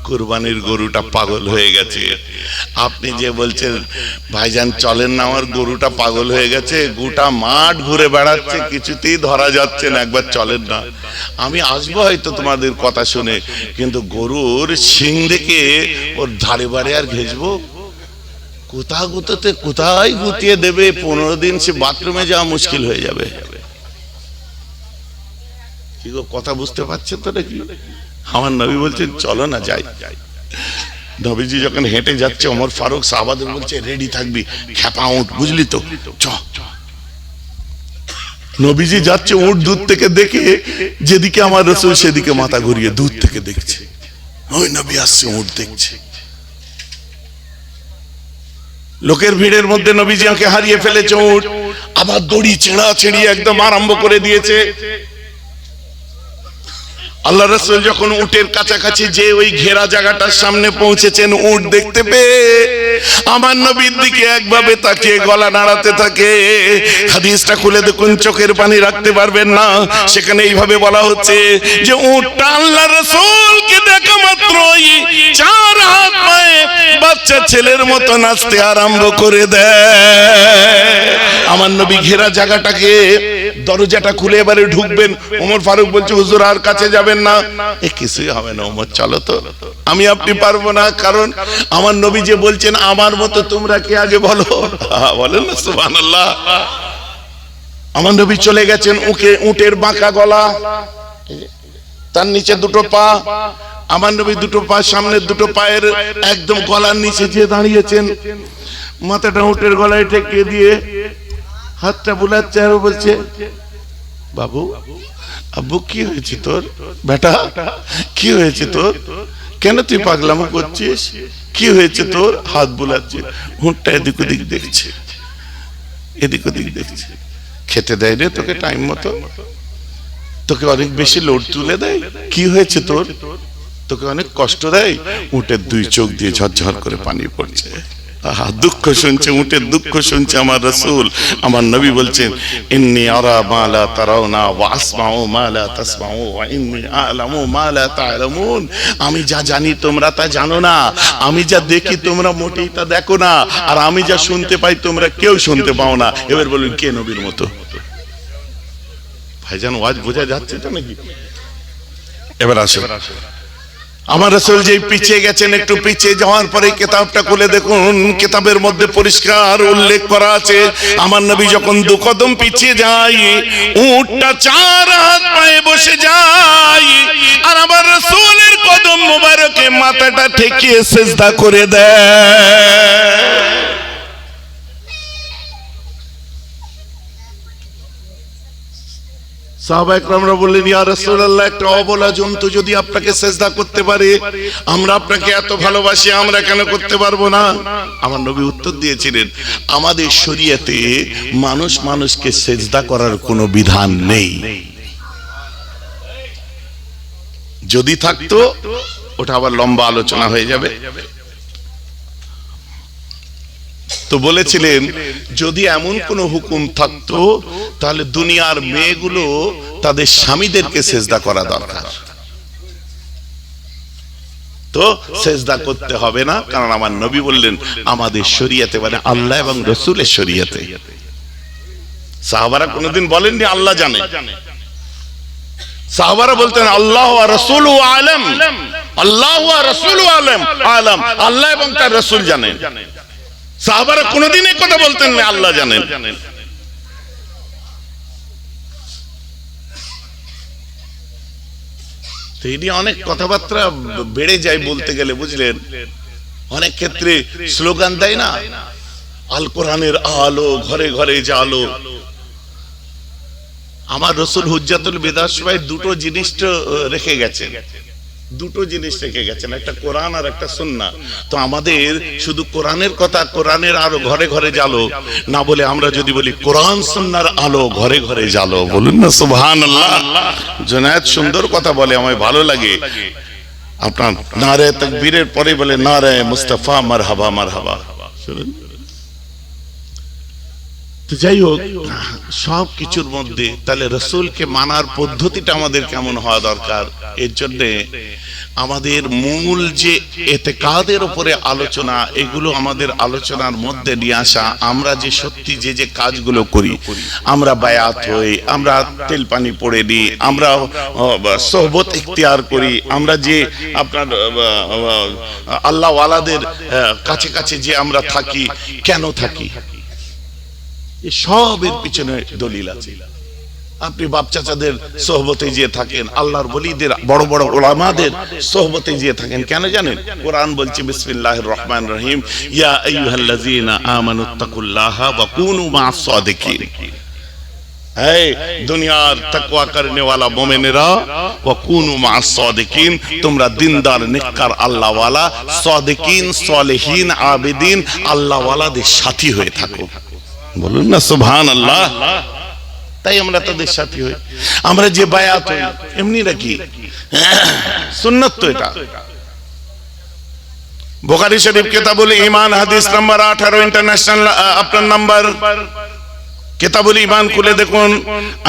কুরবানির গরুটা পাগল হয়ে গেছে। আপনি যে বলছেন ভাইজান চলেন না, আমার গরুটা পাগল হয়ে গেছে, গোটা মাঠ ঘুরে বেড়াচ্ছে, কিছুতেই ধরা যাচ্ছে না, একবার চলেন না। আমি আসবো হয়তো তোমাদের কথা শুনে, কিন্তু গরুর শিং দেখে ওর ধারে বারে আর ঘেঁচবো? কোথা গুঁতোতে কোথায় গুতিয়ে দেবে, 15 দিন সে বাথরুমে যাওয়া মুশকিল হয়ে যাবে। কি গো, কথা বুঝতে পারছেন তো নাকি? আমার নবী বলছেন চলো না যাই। নবীজি যখন হেঁটে যাচ্ছে, ওমর ফারুক সাহাবাদের বলছে রেডি থাকবি, খেপা উঠ, বুঝলি তো, চ। নবীজি যাচ্ছে, উঠ দূর থেকে দেখে যেদিকে আমার রাসূল সেদিকে মাথা ঘুরিয়ে দূর থেকে দেখছে, ওই নবী আসছে, উঠ দেখছে। লোকের ভিড়ের মধ্যে নবীজি আমাকে হারিয়ে ফেলেছে উঠ, আবার দড়ি ছেঁড়া ছেড়িয়ে একদম আরম্ভ করে দিয়েছে। আল্লাহ রাসূল যখন উটের কাছাকাছি যে ওই ঘেরা জায়গাটার সামনে পৌঁছেছেন, উট দেখতে পেয়ে আমার নবীর দিকে একভাবে তাকিয়ে গলা নাড়াতে থাকে। হাদিসটা খুলে দেখুন, চোখের পানি রাখতে পারবেন না। সেখানে এইভাবে বলা হচ্ছে যে উটটা আল্লাহ রাসূলকে দেখা মাত্রই 4 হাত পায়ে বাচ্চা ছেলের মতো নাচতে আরম্ভ করে দেয়। আমার নবী ঘেরা জায়গাটাকে, দরজাটা খুলে এবারে ঢুকবেন। ওমর ফারুক বলছে হুজুর আর কাছে যাবেন না। এ কিছুই হবে না ওমর, চলো তো, আমি আপনি পারবো না, কারণ আমার নবী যে বলছেন আমার মতো তোমরা কে আগে বলো, বলেন না সুবহানাল্লাহ। আমার নবী চলে গেছেন, উটের বাঁকা গলা, তার নিচে দুটো পা। আমার নবী দুটো পা, সামনের দুটো পায়ের একদম গলার নিচে যে দাঁড়িয়েছেন, মাথাটা উটের গলায় ঠেকিয়ে দিয়ে হাতটা বুলাচ্ছে আর বলছে বাবু, আব্বু কি হয়েছে তোর, বেটা কি হয়েছে তোর, কেন তুই পাগলামো করছিস, কি হয়েছে তোর? হাত বুলাচ্ছে, উটটা এদিক ওদিক দেখছে, এদিক ওদিক দেখছে। খেতে দেয় রে তোকে টাইম মতো, তোকে অনেক বেশি লোড তুলে দেয়, কি হয়েছে তোর, তোকে অনেক কষ্ট দেয়? উটের 2 চোখ দিয়ে ঝরঝর করে পানি পড়ছে। দুঃখ শুনছে, উটের দুঃখ শুনছে আমার রাসূল। আমার নবী বলছেন ইন্নী আরা মা লা তারাউনা ওয়া আসমাউ মা লা তাসমাউ ওয়া ইন্নী আ'লামু মা লা তা'লামুন। আমি যা জানি তোমরা তা জানো না, আমি যা দেখি তোমরা মোটেই তা দেখো না, আর আমি যা শুনতে পাই তোমরা কেউ শুনতে পাও না। এবার বলুন কে নবীর মতো? ভাইজান ওয়াজ বোঝা যাচ্ছে তো নাকি? এবার আসো, আমার রাসূল যেই পিছিয়ে গেছেন, একটু পিছিয়ে যাওয়ার পরে কিতাবটা খুলে দেখুন, কিতাবের মধ্যে পরিষ্কার উল্লেখ করা আছে আমার নবী যখন 2 কদম পিছিয়ে যায়, উটটা 4 হাত পায়ে বসে যায়, আর আমার রাসূলের কদম মোবারকে মাথাটা ঠেকিয়ে সিজদা করে দেয়। সাহাবায়ে কেরামরা বললেন ইয়া রাসূলুল্লাহ, একটা অবলা জন্তু যদি আপনাকে সিজদা করতে পারে, আমরা আপনাকে এত ভালোবাসি, আমরা কেন করতে পারবো না? আমার নবী উত্তর দিয়েছিলেন আমাদের শরীয়তে মানুষ মানুষকে সিজদা করার কোনো বিধান নেই, যদি থাকতো ওটা আবার লম্বা আলোচনা হয়ে যাবে। তো বলেছিলেন যদি এমন কোন হুকুম থাকতো তাহলে দুনিয়ার মেয়েগুলো তাদের স্বামীদেরকে সিজদা করা দরকার, তো সিজদা করতে হবে না, কারণ আমার নবী বললেন আমাদের শরীয়তে, মানে আল্লাহ এবং রাসূলের শরীয়তে। সাহাবারা কোনদিন বলেননি আল্লাহ জানে, সাহাবারা বলতেন আল্লাহ ওয়া রাসূলু আ'লাম, আল্লাহ ওয়া রাসূলু আ'লাম, আল্লাহ এবং তার রাসূল জানেন। সাহাবারা কোনদিন এই কথা বলতেন না আল্লাহ জানেন। তো এই নিয়ে অনেক কথাবার্তা বেড়ে যায় বলতে গেলে, বুঝলেন। অনেক ক্ষেত্রে স্লোগান দেয় না, আল কোরআনের আলো ঘরে ঘরে জালো। আমার রাসূল হুজ্জাতুল বিদার সময় 2টো জিনিস রেখে গেছেন, 2টো জিনিস রেখে গেছেন, একটা কোরআন আর একটা সুন্নাহ। তো আমাদের শুধু কোরআনের কথা, কোরআনের আলো ঘরে ঘরে জালো না বলে আমরা যদি বলি কোরআন সুন্নাহর আলো ঘরে ঘরে জালো, বলুন না সুবহানাল্লাহ। জুনায়েদ সুন্দর কথা বলে, আমায় ভালো লাগে। আপনার নারে তাকবীরের পরে বলে, নারে মুস্তাফা মারহাবা মারহাবা। শুনুন, নারে তাকবীরের পরে বলে, নারে মুস্তাফা মারহাবা মারহাবা। শুনুন, নারে তাকবীরের পরে বলে, নারে মুস্তাফা মারহাবা মারহাবা। শুনুন, নারে তাকবীরের পরে বলে, নারে মুস্তাফা মারহাবা মারহাবা। শুনুন, তো যাই হোক, সব কিছুর মধ্যে তাহলে রসুলকে মানার পদ্ধতিটা আমাদের কেমন হওয়া দরকার। এর জন্য আমাদের মূল যে এতেকাদের উপরে আলোচনা, এগুলো আমাদের আলোচনার মধ্যে নিয়ে আসা। আমরা যে সত্যি যে কাজগুলো করি, আমরা বায়াত হই, আমরা তেল পানি পড়ে নিই, আমরা সোহবত ইখতিয়ার করি, আমরা যে আপনার আল্লাহ ওয়ালাদের কাছে কাছে যে আমরা থাকি, কেন থাকি, সবের পিছনে দলিল আছে। আপনি বাপ চাচাদের সোহবতে গিয়ে থাকেন, আল্লাহর ওলিদের বড় বড় উলামাদের সোহবতে গিয়ে থাকেন, কেন জানেন? কোরআন বলছে বিসমিল্লাহির রহমানির রহিম, ইয়া আইয়ুহাল্লাযীনা আমানুত্তাকুল্লাহা ওয়া কুনু মা'আস সাদিকিন। হে দুনিয়ার তাকওয়া করনে ওয়ালা মুমিনেরা, ওয়া কুনু মা'আস সাদিকিন, তোমরা দিনদার নেককার আল্লাহ ওয়ালা সাদিকিন সালেহিন আবিদিন আল্লাহ ওয়ালাদের সাথী হয়ে থাকো। বলুন না সুবহানাল্লাহ। তাই আমরা তাদের সাথী হই। আমরা যে বায়াত হই এমনি নাকি? সুন্নাত তো এটা। বুখারী শরীফ কিতাবুল ঈমান হাদিস নাম্বার 18, ইন্টারন্যাশনাল আপনার নাম্বার কিতাবুল ঈমান খুলে দেখুন।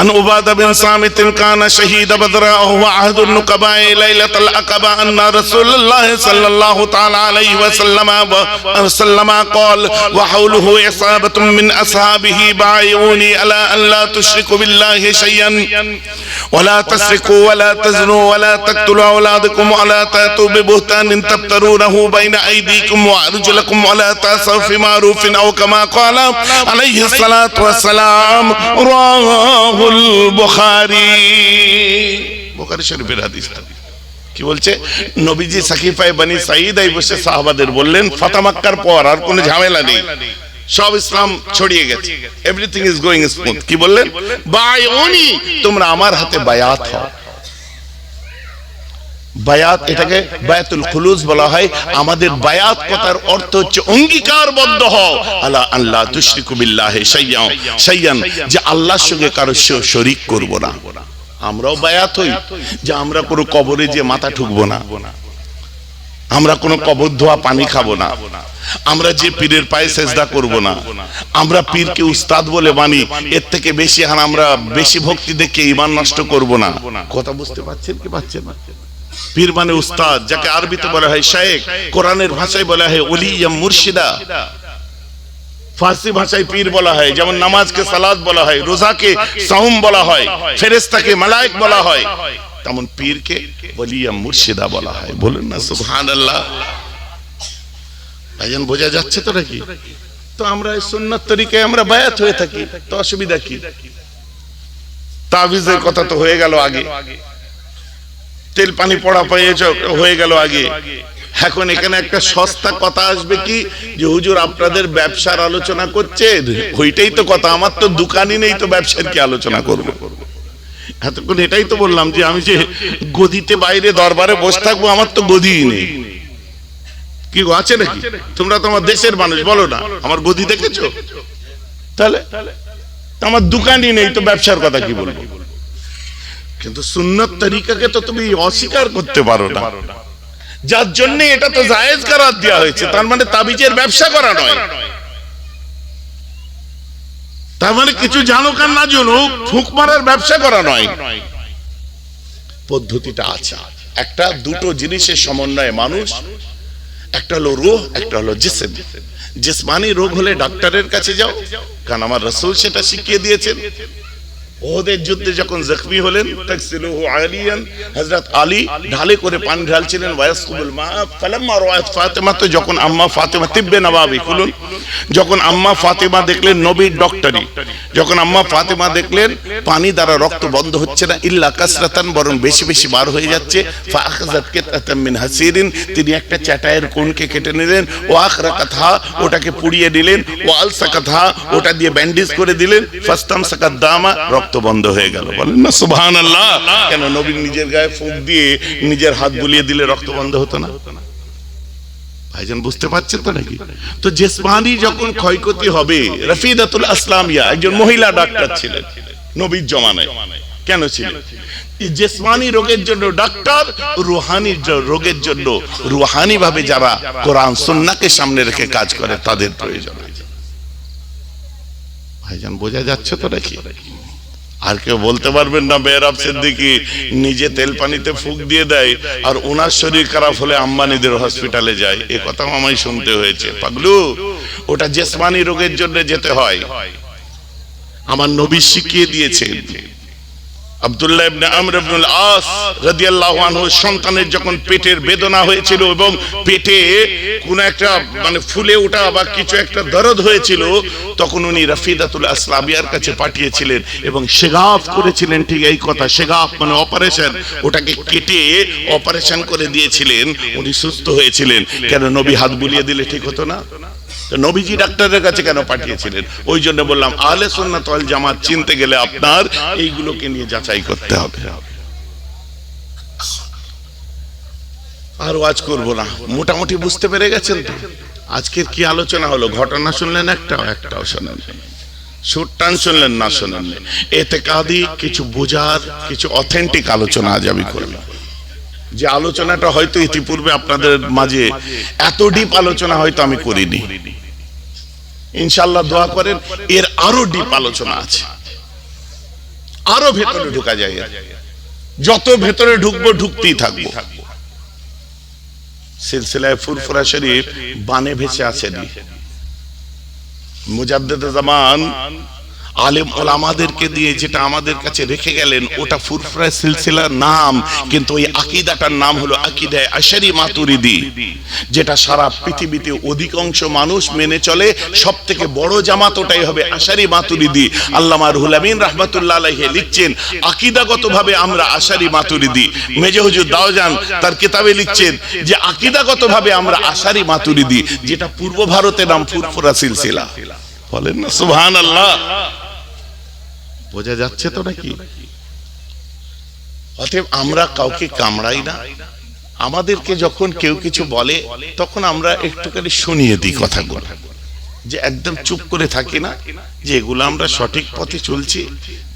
আন উবাদা বিন সামিত কানা শাহীদ বদরা ওয়া হুয়া আহদুন নুকাবা লাইলাতুল আকাবা আন্না রাসূলুল্লাহ সাল্লাল্লাহু তাআলা আলাইহি ওয়া সাল্লাম قال وحوله عصابة من أصحابه بايعوني على أن لا تشركوا بالله شيئا ولا تسرقوا ولا تزنوا ولا تقتلوا أولادكم ولا تأتوا ببهتان تفترونه بين أيديكم وأرجلكم ولا تعصوا في معروف أو كما قال عليه الصلاة والسلام রাহুল বুখারী। বুখারী শরীফের হাদিস। কি বলছে? নবীজি সাকিফায়ে বনি সাঈদায় বসে সাহাবাদের বললেন, ফাতহ মক্কার পর আর কোনো ঝামেলা নেই, সব ইসলাম ছড়িয়ে গেছে, এভরিথিং ইজ গোইং স্মুথ। কি বললেন? বায়উনি, তোমরা আমার হাতে বায়াত হও। বায়াত, এটাকে বায়াতুল খুলুস বলা হয়। আমাদের বায়াত কথার অর্থ হচ্ছে অঙ্গীকারবদ্ধ হও, আলা আল্লাহ তুশরিকু বিল্লাহি শাইয়ান, যে আল্লাহর সঙ্গে কারো শরীক করব না। আমরাও বায়াত হই যে আমরা কোনো কবরে যে মাথা ঠুকবো না, আমরা কোনো কবর ধোয়া পানি খাবো না, আমরা যে পীরের পায়ে সেজদা করব না, আমরা পীরকে উস্তাদ বলে মানি, এর থেকে বেশি আমরা বেশি ভক্তি দেখে ঈমান নষ্ট করব না। কথা বুঝতে পারছেন কি পাচ্ছেন না? পীর মানে উস্তাদ, যাকে আরবিতে বলা হয় শায়েখ, কোরআনের ভাষায় বলা হয় ওলিয়া মুর্শিদা, ফার্সি ভাষায় পীর বলা হয়। যেমন নামাজকে সালাত বলা হয়, রোজাকে সাওম বলা হয়, ফেরেশতাকে মালায়েক বলা হয়, তেমন পীরকে ওলিয়া মুর্শিদা বলা হয়। বলুন না সুবহানাল্লাহ। ভাইজান বোঝা যাচ্ছে তো নাকি? তো আমরা এই সুন্নাত তরিকায় আমরা বায়াত হয়ে থাকি, তো অসুবিধা কি? তাবিজের কথা তো হয়ে গেল আগে, তেল পানি পড়া হয়ে গেল আগে। এখন এখানে একটা সস্তা কথা আসবে কি, যে হুজুর আপনাদের ব্যবসার আলোচনা করছেন, ওইটাই তো কথা, আমার তো দোকানই নেই, তো ব্যবসার কি আলোচনা করব? এতক্ষণ এটাই তো বললাম যে আমি যে গদিতে বাইরে দরবারে বসে থাকবো, আমার তো গদিই নেই। কি আছে নাকি? তোমরা তো আমার দেশের মানুষ, বলো না আমার গদি দেখেছো? তাহলে আমার দোকানই নেই, তো ব্যবসার কথা কি বলবো? কিন্তু সুন্নাত তরিকাকে তো তুমি অস্বীকার করতে পারো না, যার জন্য এটা তো জায়েজ করার দেওয়া হয়েছে। তার মানে তাবিজের ব্যবসা করা নয়, তার মানে কিছু জানুক আর না জানুক ফুঁক মারার ব্যবসা করা নয়। পদ্ধতিটা আছে, একটা দুটো জিনিসের সমন্বয়ে মানুষ, একটা হলো রূহ, একটা হলো জিসম। জিসমানি রোগ হলে ডাক্তারের কাছে যাও, কারণ আমার রাসূল সেটা শিখিয়ে দিয়েছেন। ওদের যুদ্ধে যখন জখমি হলেন, তাকসিলুহু আলিয়ান, হযরত আলী ঢালে করে পানি ঢালছিলেন, ওয়াসকুবুল মা, ফালাম্মা রাআত ফাতিমা, তো যখন আম্মা ফাতিমা তিব্বে নবাবী খুলুন, যখন আম্মা ফাতিমা দেখলেন নবীর ডক্টরি, যখন আম্মা ফাতিমা দেখলেন পানি দ্বারা রক্ত বন্ধ হচ্ছে না, ইল্লা কাসরাতান, বরং বেশি বেশি বার হয়ে যাচ্ছে, ফাআখাযাত কিতাতাম মিন হাসিরিন, তিনি একটা চাটায়ের কোণকে কেটে নিলেন, ওয়াখরাকাতহা, ওটাকে পুড়িয়ে দিলেন, ওয়ালসাকাতহা, ওটা দিয়ে ব্যান্ডেজ করে দিলেন, ফাস্তামসাকাত দামা, রক্ত বন্ধ হয়ে গেল। বলেন না সুবহানাল্লাহ। কেন? নবী নিজের গায়ে ফুঁক দিয়ে নিজের হাত বুলিয়ে দিলে রক্ত বন্ধ হতো না? ভাইজান বুঝতে পারছেন তো নাকি? তো জিসমানি যখন ক্ষয়ক্ষতি হবে, রাফিদাতুল আসলামিয়া একজন মহিলা ডাক্তার ছিলেন নবীর জমানায়। কেন ছিলেন? জিসমানি রোগের জন্য ডাক্তার, রুহানি রোগের জন্য রুহানি ভাবে যারা কোরআন সুন্নাহকে সামনে রেখে কাজ করে তাদের প্রয়োজন। ভাইজান বোঝা যাচ্ছে তো নাকি? আর কেউ বলতে পারবেন না মেহরাব সিদ্দিকী নিজে তেল পানিতে ফুঁক দিয়ে দেয় আর ওনার শরীর খারাপ হলে আম্বানিদের হসপিটালে যায়, এ কথা আমায় শুনতে হয়েছে। পাগলু, ওটা জিসমানি রোগের জন্য যেতে হয়। আমার নবী শিখিয়ে দিয়েছেন। আব্দুল্লাহ ইবনে আমর ইবনুল আস রাদিয়াল্লাহু আনহু সন্তানের যখন পেটের বেদনা হয়েছিল এবং পেটে কোন একটা মানে ফুলে ওঠা বা কিছু একটা দরদ হয়েছিল, তখন উনি রাফিদাতুল আসলাবিয়ার কাছে পাঠিয়েছিলেন এবং শেগাফ করেছিলেন। ঠিক এই কথা, শেগাফ মানে অপারেশন, ওটাকে কেটে অপারেশন করে দিয়েছিলেন, উনি সুস্থ হয়েছিলেন। কেন? নবী হাত বুলিয়ে দিলে ঠিক হতো না? নবীজি ডাক্তারের কাছে কেন পাঠিয়েছিলেন? ওই জন্য বললাম আহলে সুন্নাত ওয়াল জামাত চিনতে গেলে আপনার এইগুলোকে নিয়ে যাচাই করতে হবে। আর ওয়াজ করব না, মোটামুটি বুঝতে পেরে গেছেন তো আজকের কি আলোচনা হলো? ঘটনা শুনলেন একটাও শোনেন, সুর টান শুনলেন না, শোনেন। এতেকাদি কিছু বোঝার কিছু অথেন্টিক আলোচনা আজ আমি করলাম, যে আলোচনাটা হয়তো ইতিপূর্বে আপনাদের মাঝে এত ডিপ আলোচনা হয়তো আমি করিনি। ইনশাআল্লাহ দোয়া করেন, এর আরো ডিপ আলোচনা আছে, আরো ভেতরে ঢোকা যায়। যত ভেতরে ঢুকবো ঢুকতেই থাকবো। সিলসিলায় ফুরফুরা শরীফ বানে ভেসে আছেন মুজাদ্দিদ জামান আলেম ওলামাদেরকে দিয়ে যেটা আমাদের কাছে রেখে গেলেন, ওটা ফুরফুরা সিলসিলার নাম, কিন্তু ওই আকীদাটার নাম হলো আকীদায়ে আশারি মাতুরিদি, যেটা সারা পৃথিবীতে অধিকাংশ মানুষ মেনে চলে। সব থেকে বড় জামাত ওটাই হবে আশারি মাতুরিদি। আল্লামা রুহুল আমিন রাহমাতুল্লাহ আলাইহি লিখছেন আকীদাগতভাবে আমরা আশারি মাতুরিদি। মেজে হুজুর দাওজান তার কিতাবে লিখছেন যে আকীদাগতভাবে আমরা আশারি মাতুরিদি, যেটা পূর্ব ভারতে নাম ফুরফুরা সিলসিলা। বলেন না সুবহানাল্লাহ? বোঝা যাচ্ছে তো নাকি? অতএব আমরা কাউকে কামড়াই না। আমাদেরকে যখন কেউ কিছু বলে তখন আমরা একটুখানি শুনিয়ে দিই কথাগুলো, যে একদম চুপ করে থাকি না, যে এগুলো আমরা সঠিক পথে চলছি।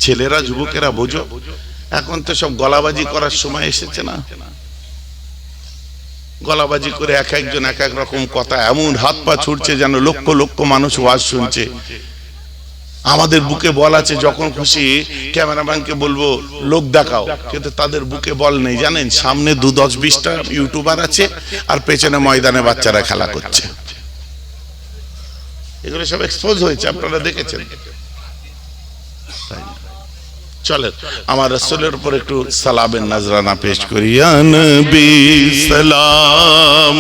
ছেলেরা যুবকেরা বোঝো, এখন তো সব গলাবাজি করার সময় এসেছে না? গলাবাজি করে এক একজন এক এক রকম কথা এমন হাত পা ছুটছে যেন লক্ষ লক্ষ মানুষ ওয়াজ শুনছে। আমাদের বুকে বল আছে, যখন খুশি ক্যামেরাম্যানকে বলবো লোক দেখাও, কিন্তু তাদের বুকে বল নেই। জানেন, সামনে 10-20টা ইউটিউবার আছে আর পেছনে ময়দানে বাচ্চারা খেলা করছে। এগুলো সব এক্সপোজ হয়েছে, আপনারা দেখেছেন। চলেন আমার রাসূলের উপর একটু সালামের নজরানা পেশ করি। ইয়া নবী সালাম